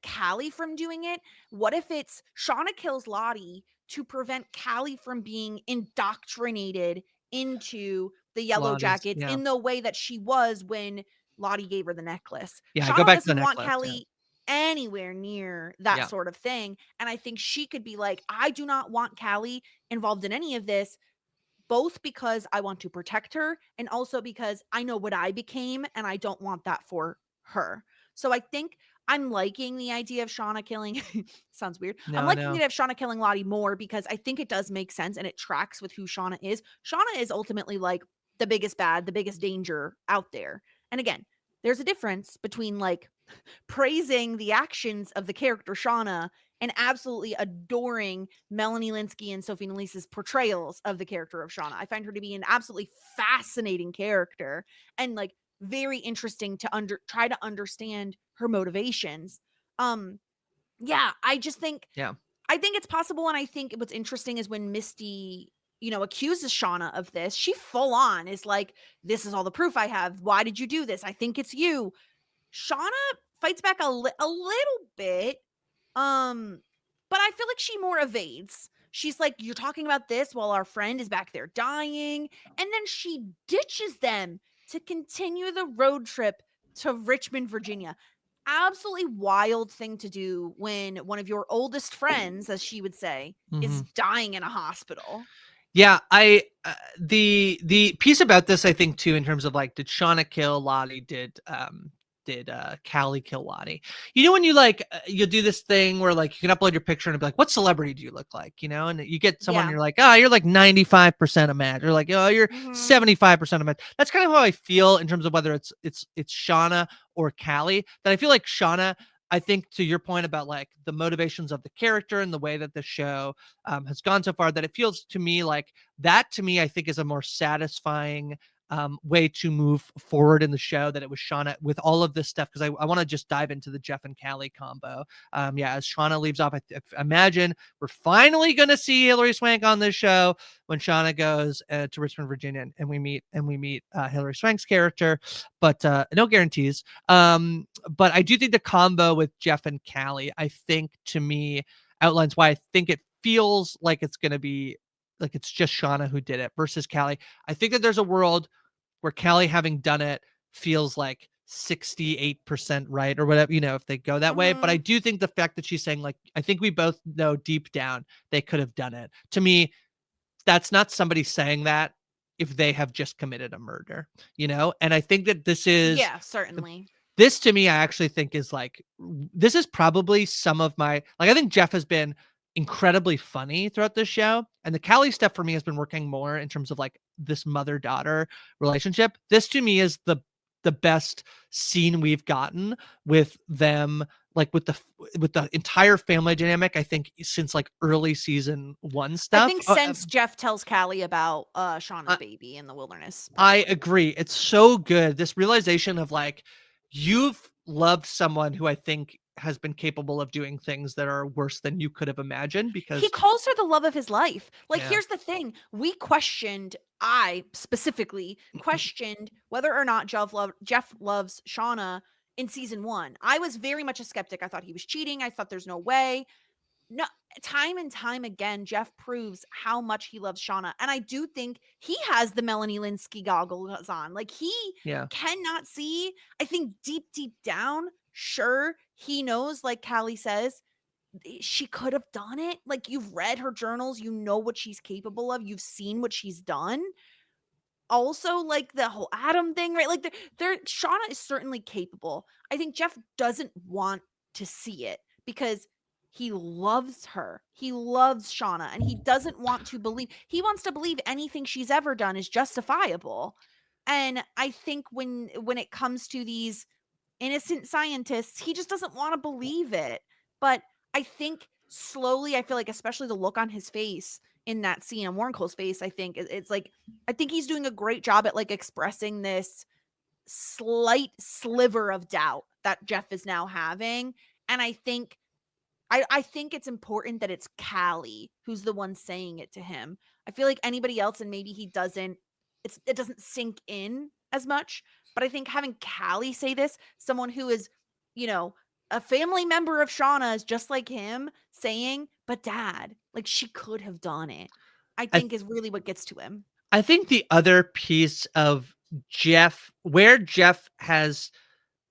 Callie from doing it. What if it's Shauna kills Lottie to prevent Callie from being indoctrinated into the Yellow Lottie's, Jackets yeah, in the way that she was when Lottie gave her the necklace? yeah. Go Shauna back to the doesn't want necklace. Yeah, Callie anywhere near that yeah. sort of thing. And I think she could be like, I do not want Callie involved in any of this both because I want to protect her and also because I know what I became and I don't want that for her. So I think I'm liking the idea of Shauna killing sounds weird. I'm No, I liking the know. idea of Shauna killing Lottie more because I think it does make sense and it tracks with who Shauna is. Shauna is ultimately like the biggest bad, the biggest danger out there. And again, there's a difference between like praising the actions of the character Shauna and absolutely adoring Melanie Linsky and Sophie Nelise's portrayals of the character of Shauna. I find her to be an absolutely fascinating character and like very interesting to try to understand her motivations. Um yeah, I just think Yeah, I think it's possible and I think what's interesting is when Misty accuses Shauna of this, she full on is like, this is all the proof I have. Why did you do this? I think it's you. Shauna fights back a little bit, but I feel like she more evades. She's like, you're talking about this while our friend is back there dying. And then she ditches them to continue the road trip to Richmond, Virginia. Absolutely wild thing to do when one of your oldest friends, as she would say, is dying in a hospital. Yeah, the piece about this, I think too, in terms of like, did Shauna kill Lottie? Did Callie kill Lottie? When you you'll do this thing where like you can upload your picture and be like, what celebrity do you look like? And you get someone, Yeah. you're like, oh, you're like 95% a match. Or like, oh, you're 75% a match. That's kind of how I feel in terms of whether it's Shauna or Callie. That I feel like Shauna, I think, to your point about like the motivations of the character and the way that the show has gone so far, that it feels to me like that, to me, I think, is a more satisfying way to move forward in the show, that it was Shauna with all of this stuff. Because I want to just dive into the Jeff and Callie combo. As Shauna leaves off, I imagine we're finally going to see Hilary Swank on this show when Shauna goes to Richmond, Virginia, and we meet Hilary Swank's character, but no guarantees. But I do think the combo with Jeff and Callie, I think, to me, outlines why I think it feels like it's going to be like it's just Shauna who did it versus Callie. I think that there's a world where Callie, having done it, feels like 68% right or whatever, if they go that way. But I do think the fact that she's saying, like, I think we both know deep down they could have done it. To me, that's not somebody saying that if they have just committed a murder, And I think that this is, Yeah, certainly. this to me, I actually think is like, this is probably some of my, like, I think Jeff has been incredibly funny throughout this show. And the Callie stuff for me has been working more in terms of like this mother-daughter relationship. This to me is the best scene we've gotten with them, like with the entire family dynamic, I think, since like early season 1 stuff. I think since Jeff tells Callie about Shauna's baby in the wilderness. I agree. It's so good. This realization of like, you've loved someone who I think has been capable of doing things that are worse than you could have imagined, because he calls her the love of his life. Like, Yeah. here's the thing. I specifically questioned whether or not Jeff loves Shauna in season 1. I was very much a skeptic. I thought he was cheating. I thought there's no way. No, time and time again, Jeff proves how much he loves Shauna. And I do think he has the Melanie Linsky goggles on. Like, he Yeah. cannot see. I think deep down, sure, he knows, like Callie says, she could have done it. Like, you've read her journals, you know what she's capable of, you've seen what she's done. Also, like the whole Adam thing, right? Like, Shauna is certainly capable. I think Jeff doesn't want to see it because he loves her. He loves Shauna, and he doesn't want to believe. He wants to believe anything she's ever done is justifiable. And I think when it comes to these innocent scientists, he just doesn't want to believe it. But I think slowly, I feel like, especially the look on his face in that scene, on Warrencole's face, I think it's like, I think he's doing a great job at like expressing this slight sliver of doubt that Jeff is now having. And I think it's important that it's Callie who's the one saying it to him. I feel like anybody else, and maybe he doesn't, it doesn't sink in as much. But I think having Callie say this, someone who is, a family member of Shauna's just like him, saying, but Dad, like, she could have done it, I think is really what gets to him. I think the other piece of Jeff, where Jeff has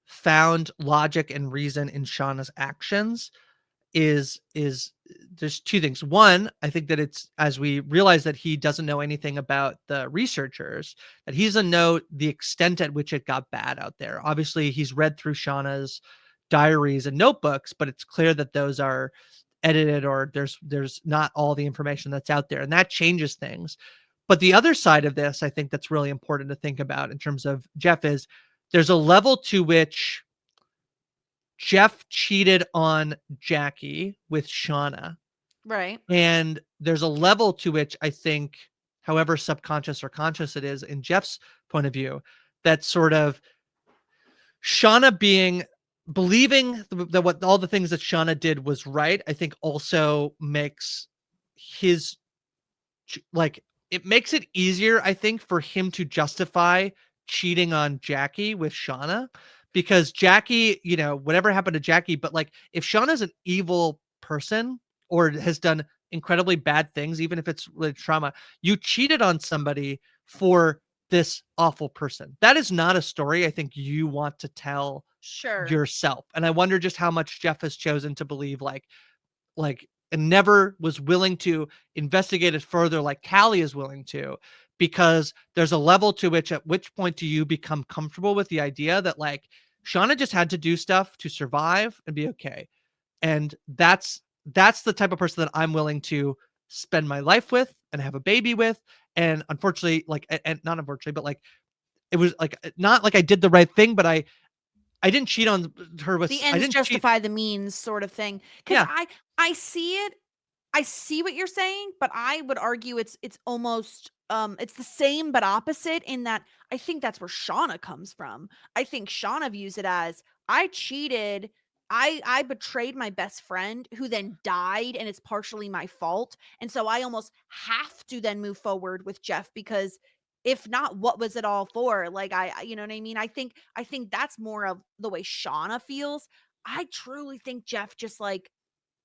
found logic and reason in Shauna's actions, is there's two things. One, I think that it's, as we realize that he doesn't know anything about the researchers, that he doesn't know the extent at which it got bad out there. Obviously, he's read through Shauna's diaries and notebooks, but it's clear that those are edited, or there's not all the information that's out there, and that changes things. But the other side of this, I think, that's really important to think about in terms of Jeff is, there's a level to which Jeff cheated on Jackie with Shauna. Right. And there's a level to which I think, however subconscious or conscious it is in Jeff's point of view, that sort of Shauna believing that what all the things that Shauna did was right, I think also makes his, like, it makes it easier, I think, for him to justify cheating on Jackie with Shauna, because Jackie, whatever happened to Jackie, but like if Shauna's an evil person or has done incredibly bad things, even if it's really trauma, you cheated on somebody for this awful person. That is not a story I think you want to tell Sure. yourself. And I wonder just how much Jeff has chosen to believe and never was willing to investigate it further like Callie is willing to, because there's a level to which at which point do you become comfortable with the idea that like Shauna just had to do stuff to survive and be okay. And that's the type of person that I'm willing to spend my life with and have a baby with. And unfortunately, and not unfortunately, but like it was like not like I did the right thing, but I didn't cheat on her with The I ends didn't cheat. justify the means sort of thing. Because Yeah. I see it. I see what you're saying, but I would argue it's almost it's the same but opposite in that I think that's where Shauna comes from. I think Shauna views it as I cheated. I betrayed my best friend who then died and it's partially my fault. And so I almost have to then move forward with Jeff because if not, what was it all for? Like you know what I mean? I think that's more of the way Shauna feels. I truly think Jeff just like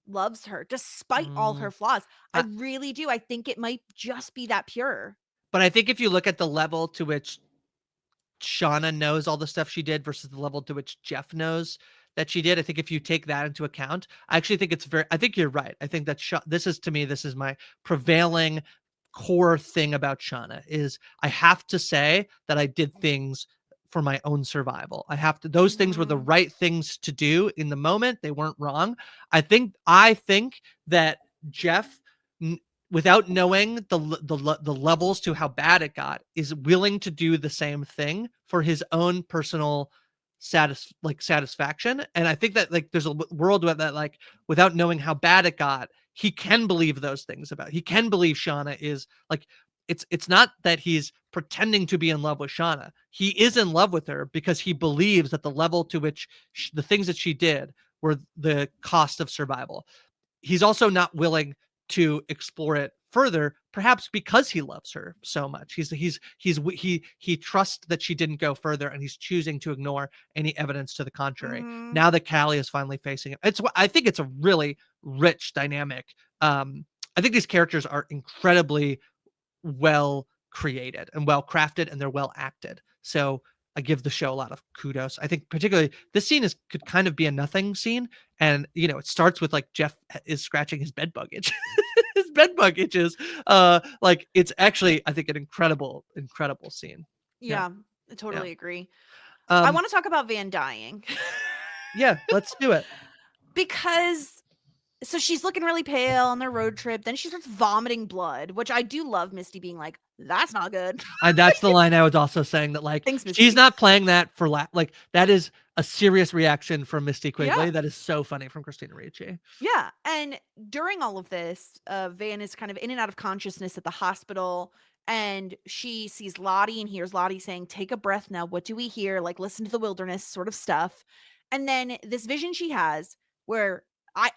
loves her despite all her Mm, flaws. I I, really do. I think it might just be that pure. but I think if you look at the level to which Shauna knows all the stuff she did versus the level to which Jeff knows that she did, I think if you take that into account, I actually think I think you're right. I think that this is, to me, this is my prevailing core thing about Shauna is I have to say that I did things for my own survival. Those things were the Mhm. right things to do in the moment. They weren't wrong. I think that Jeff, without knowing the levels to how bad it got, is willing to do the same thing for his own personal satisfaction. And I think that like there's a world where that like without knowing how bad it got, he can believe those things about. He can believe Shauna is like it's not that he's pretending to be in love with Shauna. He is in love with her because he believes that the level to which the things that she did were the cost of survival. He's also not willing to explore it further, perhaps because he loves her so much. He trusts that she didn't go further, and he's choosing to ignore any evidence to the contrary. Mhm. Now that Callie is finally facing it, I think it's a really rich dynamic. I think these characters are incredibly well created and well crafted, and they're well acted. So I give the show a lot of kudos. I think particularly this scene could kind of be a nothing scene, and it starts with like Jeff is scratching his bed bug itch. His bed bug itches. Like it's actually I think an incredible scene. Yeah, Yeah, I yeah. totally agree. I Um, want to talk about Van dying. yeah. Let's do it. Because so she's looking really pale on their road trip. Then she starts vomiting blood, which I do love Misty being like, that's not good. That's the line I was also saying that like Thanks, she's Misty. not playing that for like that is a serious reaction from Misty Yeah. Quigley. That is so funny from Christina Ricci. Yeah. And during all of this, Van is kind of in and out of consciousness at the hospital. And she sees Lottie and hears Lottie saying, take a breath now. What do we hear? Like, listen to the wilderness sort of stuff. And then this vision she has where I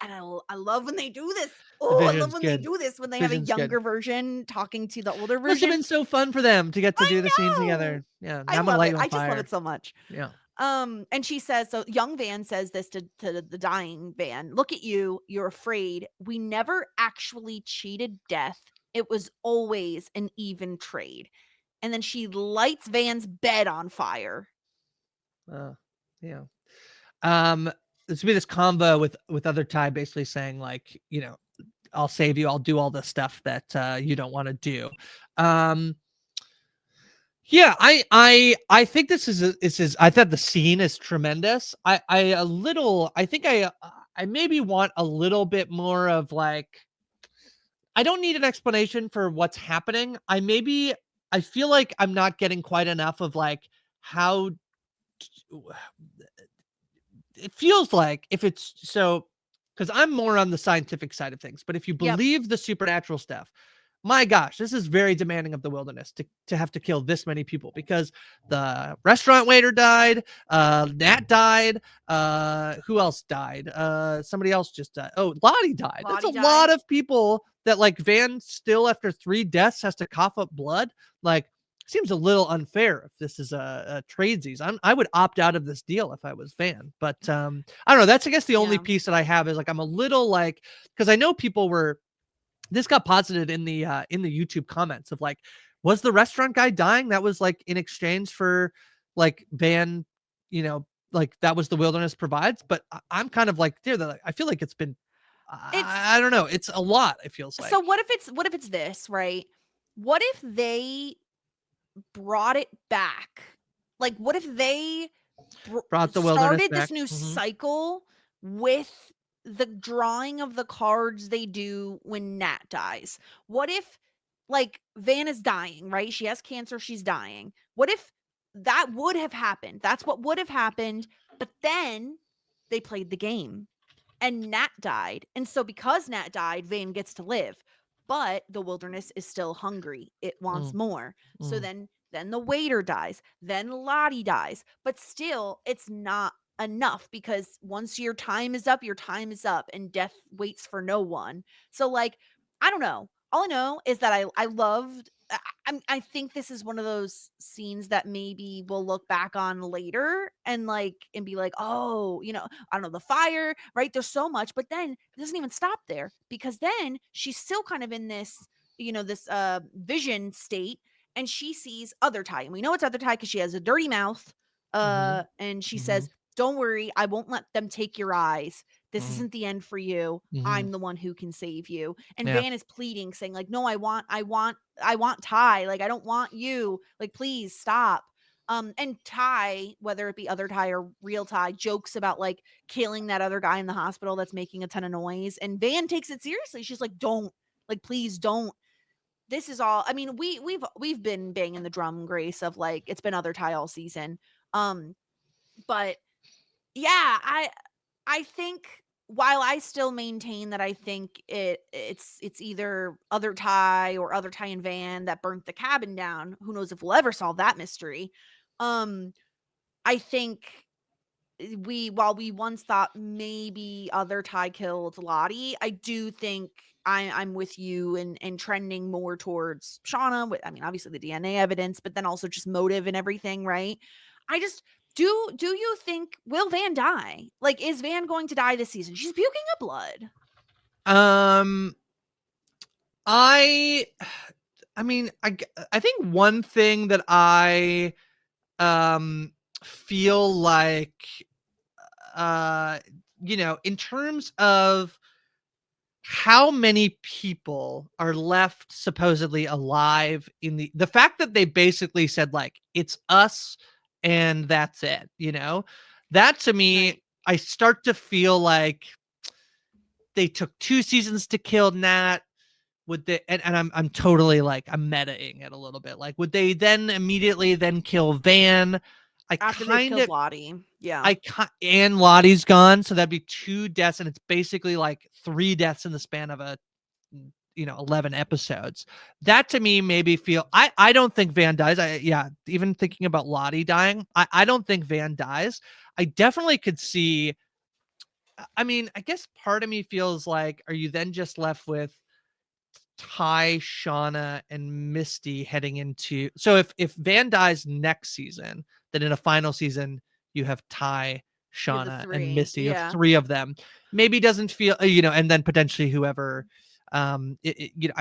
love when they do this. The Oh, I love vision's when they good. do this, when they have a Vision's good. younger version talking to the older Must have version. been so fun for them to get to I do the scene know. together. Yeah, now I I'm gonna love light it. you on I just love fire. it so much. Yeah. And she says, so young Van says this to the dying Van, look at you, you're afraid. We never actually cheated death. It was always an even trade. And then she lights Van's bed on fire. Yeah. This would be this convo with other Ty basically saying like, I'll save you. I'll do all the stuff that you don't want to do. Yeah, I think I thought the scene is tremendous. I maybe want a little bit more of like I don't need an explanation for what's happening. I feel like I'm not getting quite enough of like how it feels like if it's so because I'm more on the scientific side of things, but if you Yep. believe the supernatural stuff, my gosh, this is very demanding of the wilderness to have to kill this many people because the restaurant waiter died, Nat died, who else died? Somebody else just died. Oh, Lottie died. That's a Lottie died. lot of people that like Van still after 3 deaths has to cough up blood. Like, seems a little unfair if this is a tradesies. I would opt out of this deal if I was Van. But I don't know. That's I guess the only Yeah. piece that I have is like I'm a little like, because I know people were, this got posited in the YouTube comments of like, was the restaurant guy dying? That was like in exchange for like Van, you know, like that was the wilderness provides. But I'm kind of like, dude, I feel like it's been, It's I don't know, it's a lot. It feels like. so what if it's this, right? What if they brought it back? Like, what if they Brought the wilderness started this back. new Mhm. cycle with the drawing of the cards they do when Nat dies? What if, like, Van is dying, right? She has cancer, she's dying. What if that would have happened? That's what would have happened, but then they played the game and Nat died. And so because Nat died, Van gets to live. But the wilderness is still hungry. It wants Mm, more. So mm, then the waiter dies. Then Lottie dies. But still, it's not enough because once your time is up, your time is up and death waits for no one. So like, I don't know. All I know is that I loved I think this is one of those scenes that maybe we'll look back on later and like and be like, "Oh, I don't know, the fire," right? There's so much, but then it doesn't even stop there because then she's still kind of in this, this vision state and she sees other Ty. And we know it's other Ty because she has a dirty mouth. mhm, And she mhm, says, "Don't worry, I won't let them take your eyes. This mm, isn't the end for you. mhm. I'm the one who can save you." And Yeah. Van is pleading, saying, like, "No, I want Ty. Like, I don't want you. Like, please stop." And Ty, whether it be other Ty or real Ty, jokes about like killing that other guy in the hospital that's making a ton of noise. And Van takes it seriously. She's like, "Don't, like, please don't." This is all. I mean, we've been banging the drum, Grace, of like it's been other Ty all season. Um, but yeah, I think while I still maintain that I think it's either other Ty or other Ty and Van that burnt the cabin down. Who knows if we'll ever solve that mystery? Um, I think while we once thought maybe other Ty killed Lottie, I do think I'm with you and trending more towards Shauna. I mean, obviously the DNA evidence, but then also just motive and everything, right? I just do you think will Van die? Like, is Van going to die this season? She's puking up blood. Um, I, I mean, I think one thing that I um feel like, uh, in terms of how many people are left supposedly alive in the fact that they basically said like it's us and that's it, that to me, Right. I start to feel like they took 2 seasons to kill Nat. Would they, and I'm totally like I'm metaing it a little bit. Like, would they then immediately then kill Van? I After they've kind killed of Lottie. Yeah. and Lottie's gone, so that'd be 2 deaths, and it's basically like 3 deaths in the span of 11 episodes. That to me maybe feel, I don't think Van dies. Even thinking about Lottie dying, I don't think Van dies. I definitely could see, I mean, I guess part of me feels like, are you then just left with Ty, Shauna, and Misty heading into, so if Van dies next season, then in a final season you have Ty, You have the Shauna, and three. Misty. You have Yeah. 3 of them. Maybe doesn't feel, and then potentially whoever. I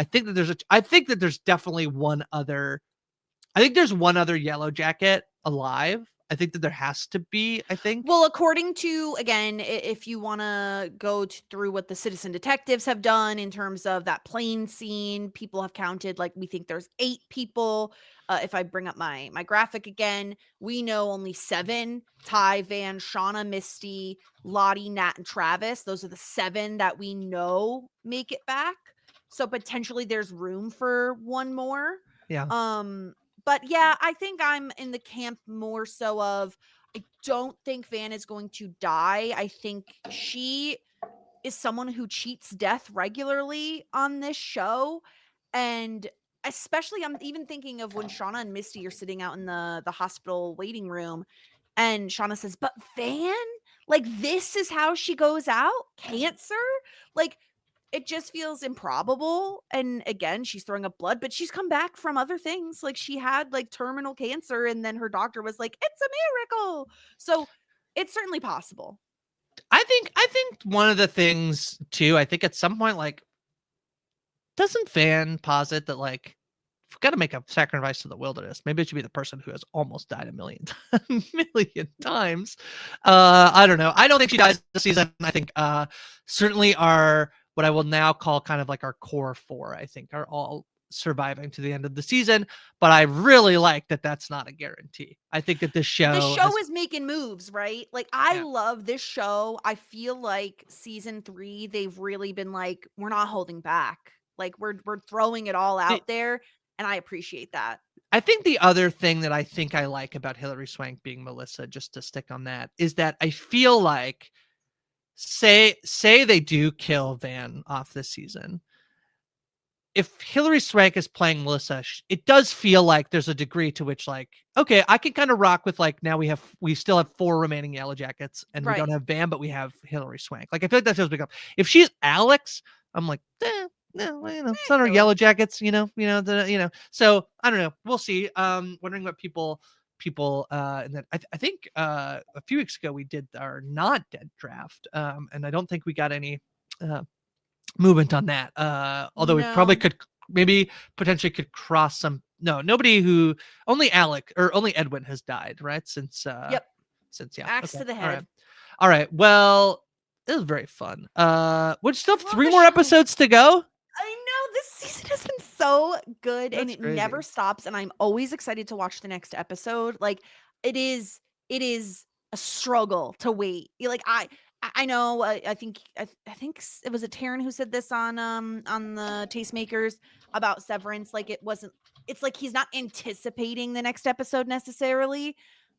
think that there's definitely one other. I think there's one other Yellow Jacket alive. I think that there has to be. I think. Well, according to, again, if you want to go through what the citizen detectives have done in terms of that plane scene, people have counted, like, we think there's 8 people. If I bring up my graphic again, we know only 7: Ty, Van, Shauna, Misty, Lottie, Nat, and Travis. Those are the 7 that we know make it back. So potentially there's room for one more. Yeah. But yeah, I think I'm in the camp more so of, I don't think Van is going to die. I think she is someone who cheats death regularly on this show. And especially I'm even thinking of when Shauna and Misty are sitting out in the hospital waiting room and Shauna says, "But Van, like, this is how she goes out? Cancer?" Like, it just feels improbable. And again, she's throwing up blood, but she's come back from other things. Like she had like terminal cancer, and then her doctor was like, "It's a miracle." So it's certainly possible. I think one of the things too, I think at some point, like, doesn't Van posit that like we've got to make a sacrifice to the wilderness? Maybe it should be the person who has almost died a million times. I don't know. I don't think she dies this season. I think certainly our what I will now call kind of like our core four, I think, are all surviving to the end of the season. But I really like that that's not a guarantee. I think that this show is making moves, right? Like I Yeah. love this show. I feel like season 3, they've really been like, we're not holding back. Like we're throwing it all out there, and I appreciate that. I think the other thing that I think I like about Hilary Swank being Melissa, just to stick on that, is that I feel like say they do kill Van off this season. If Hilary Swank is playing Melissa, it does feel like there's a degree to which, like, okay, I can kind of rock with like now we still have 4 remaining Yellowjackets, and we don't have Van, but we have Hilary Swank. Like I feel like that feels big up. If she's Alex, I'm like, no, it's not our Yellowjackets, So I don't know. We'll see. Wondering what people and then I think a few weeks ago we did our not dead draft, and I don't think we got any movement on that. Although we probably could maybe potentially could cross some. No, nobody who only Edwin has died, right? Since Axe to the head. All right. Well, it was very fun. We still have 3 more episodes to go. I know, this season has been so good. That's and it crazy. Never stops, and I'm always excited to watch the next episode. Like it is a struggle to wait. Like I know. I think it was a Taryn who said this on the Tastemakers about Severance. Like it's like he's not anticipating the next episode necessarily.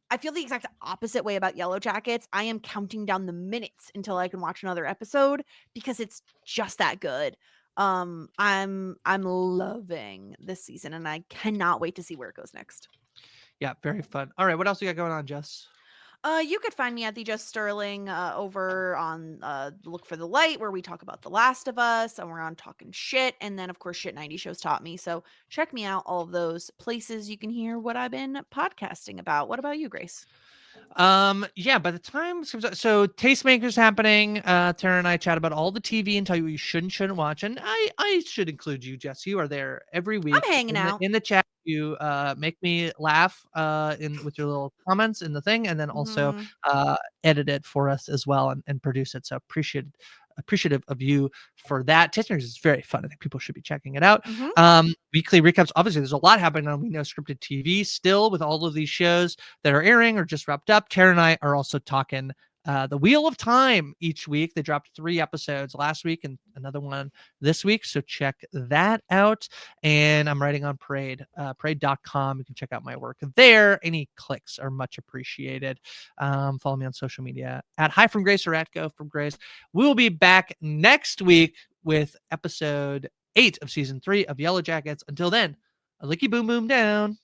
I feel the exact opposite way about Yellowjackets. I am counting down the minutes until I can watch another episode because it's just that good. I'm loving this season, and I cannot wait to see where it goes next. Yeah, very fun. All right, what else you got going on, Jess? You could find me at the Jess Sterling over on Look for the Light, where we talk about The Last of Us, and we're on Talking Shit, and then of course Shit 90 Shows Taught Me. So check me out, all of those places you can hear what I've been podcasting about. What about you, Grace? Yeah, by the time so Tastemakers happening, Tara and I chat about all the TV and tell you what you shouldn't watch, and I should include you, Jess. You are there every week. I'm hanging out in the chat. You make me laugh with your little comments in the thing, and then also edit it for us as well and produce it. So appreciative of you for that. Tastemakers is very fun. I think people should be checking it out. Weekly recaps. Obviously, there's a lot happening on We Know Scripted TV still with all of these shows that are airing or just wrapped up. Tara and I are also talking the Wheel of Time each week. They dropped 3 episodes last week and another one this week. So check that out. And I'm writing on Parade, parade.com. You can check out my work there. Any clicks are much appreciated. Follow me on social media at Hi From Grace or at Go From Grace. We'll be back next week with episode 8 of season 3 of Yellowjackets. Until then, a licky boom boom down.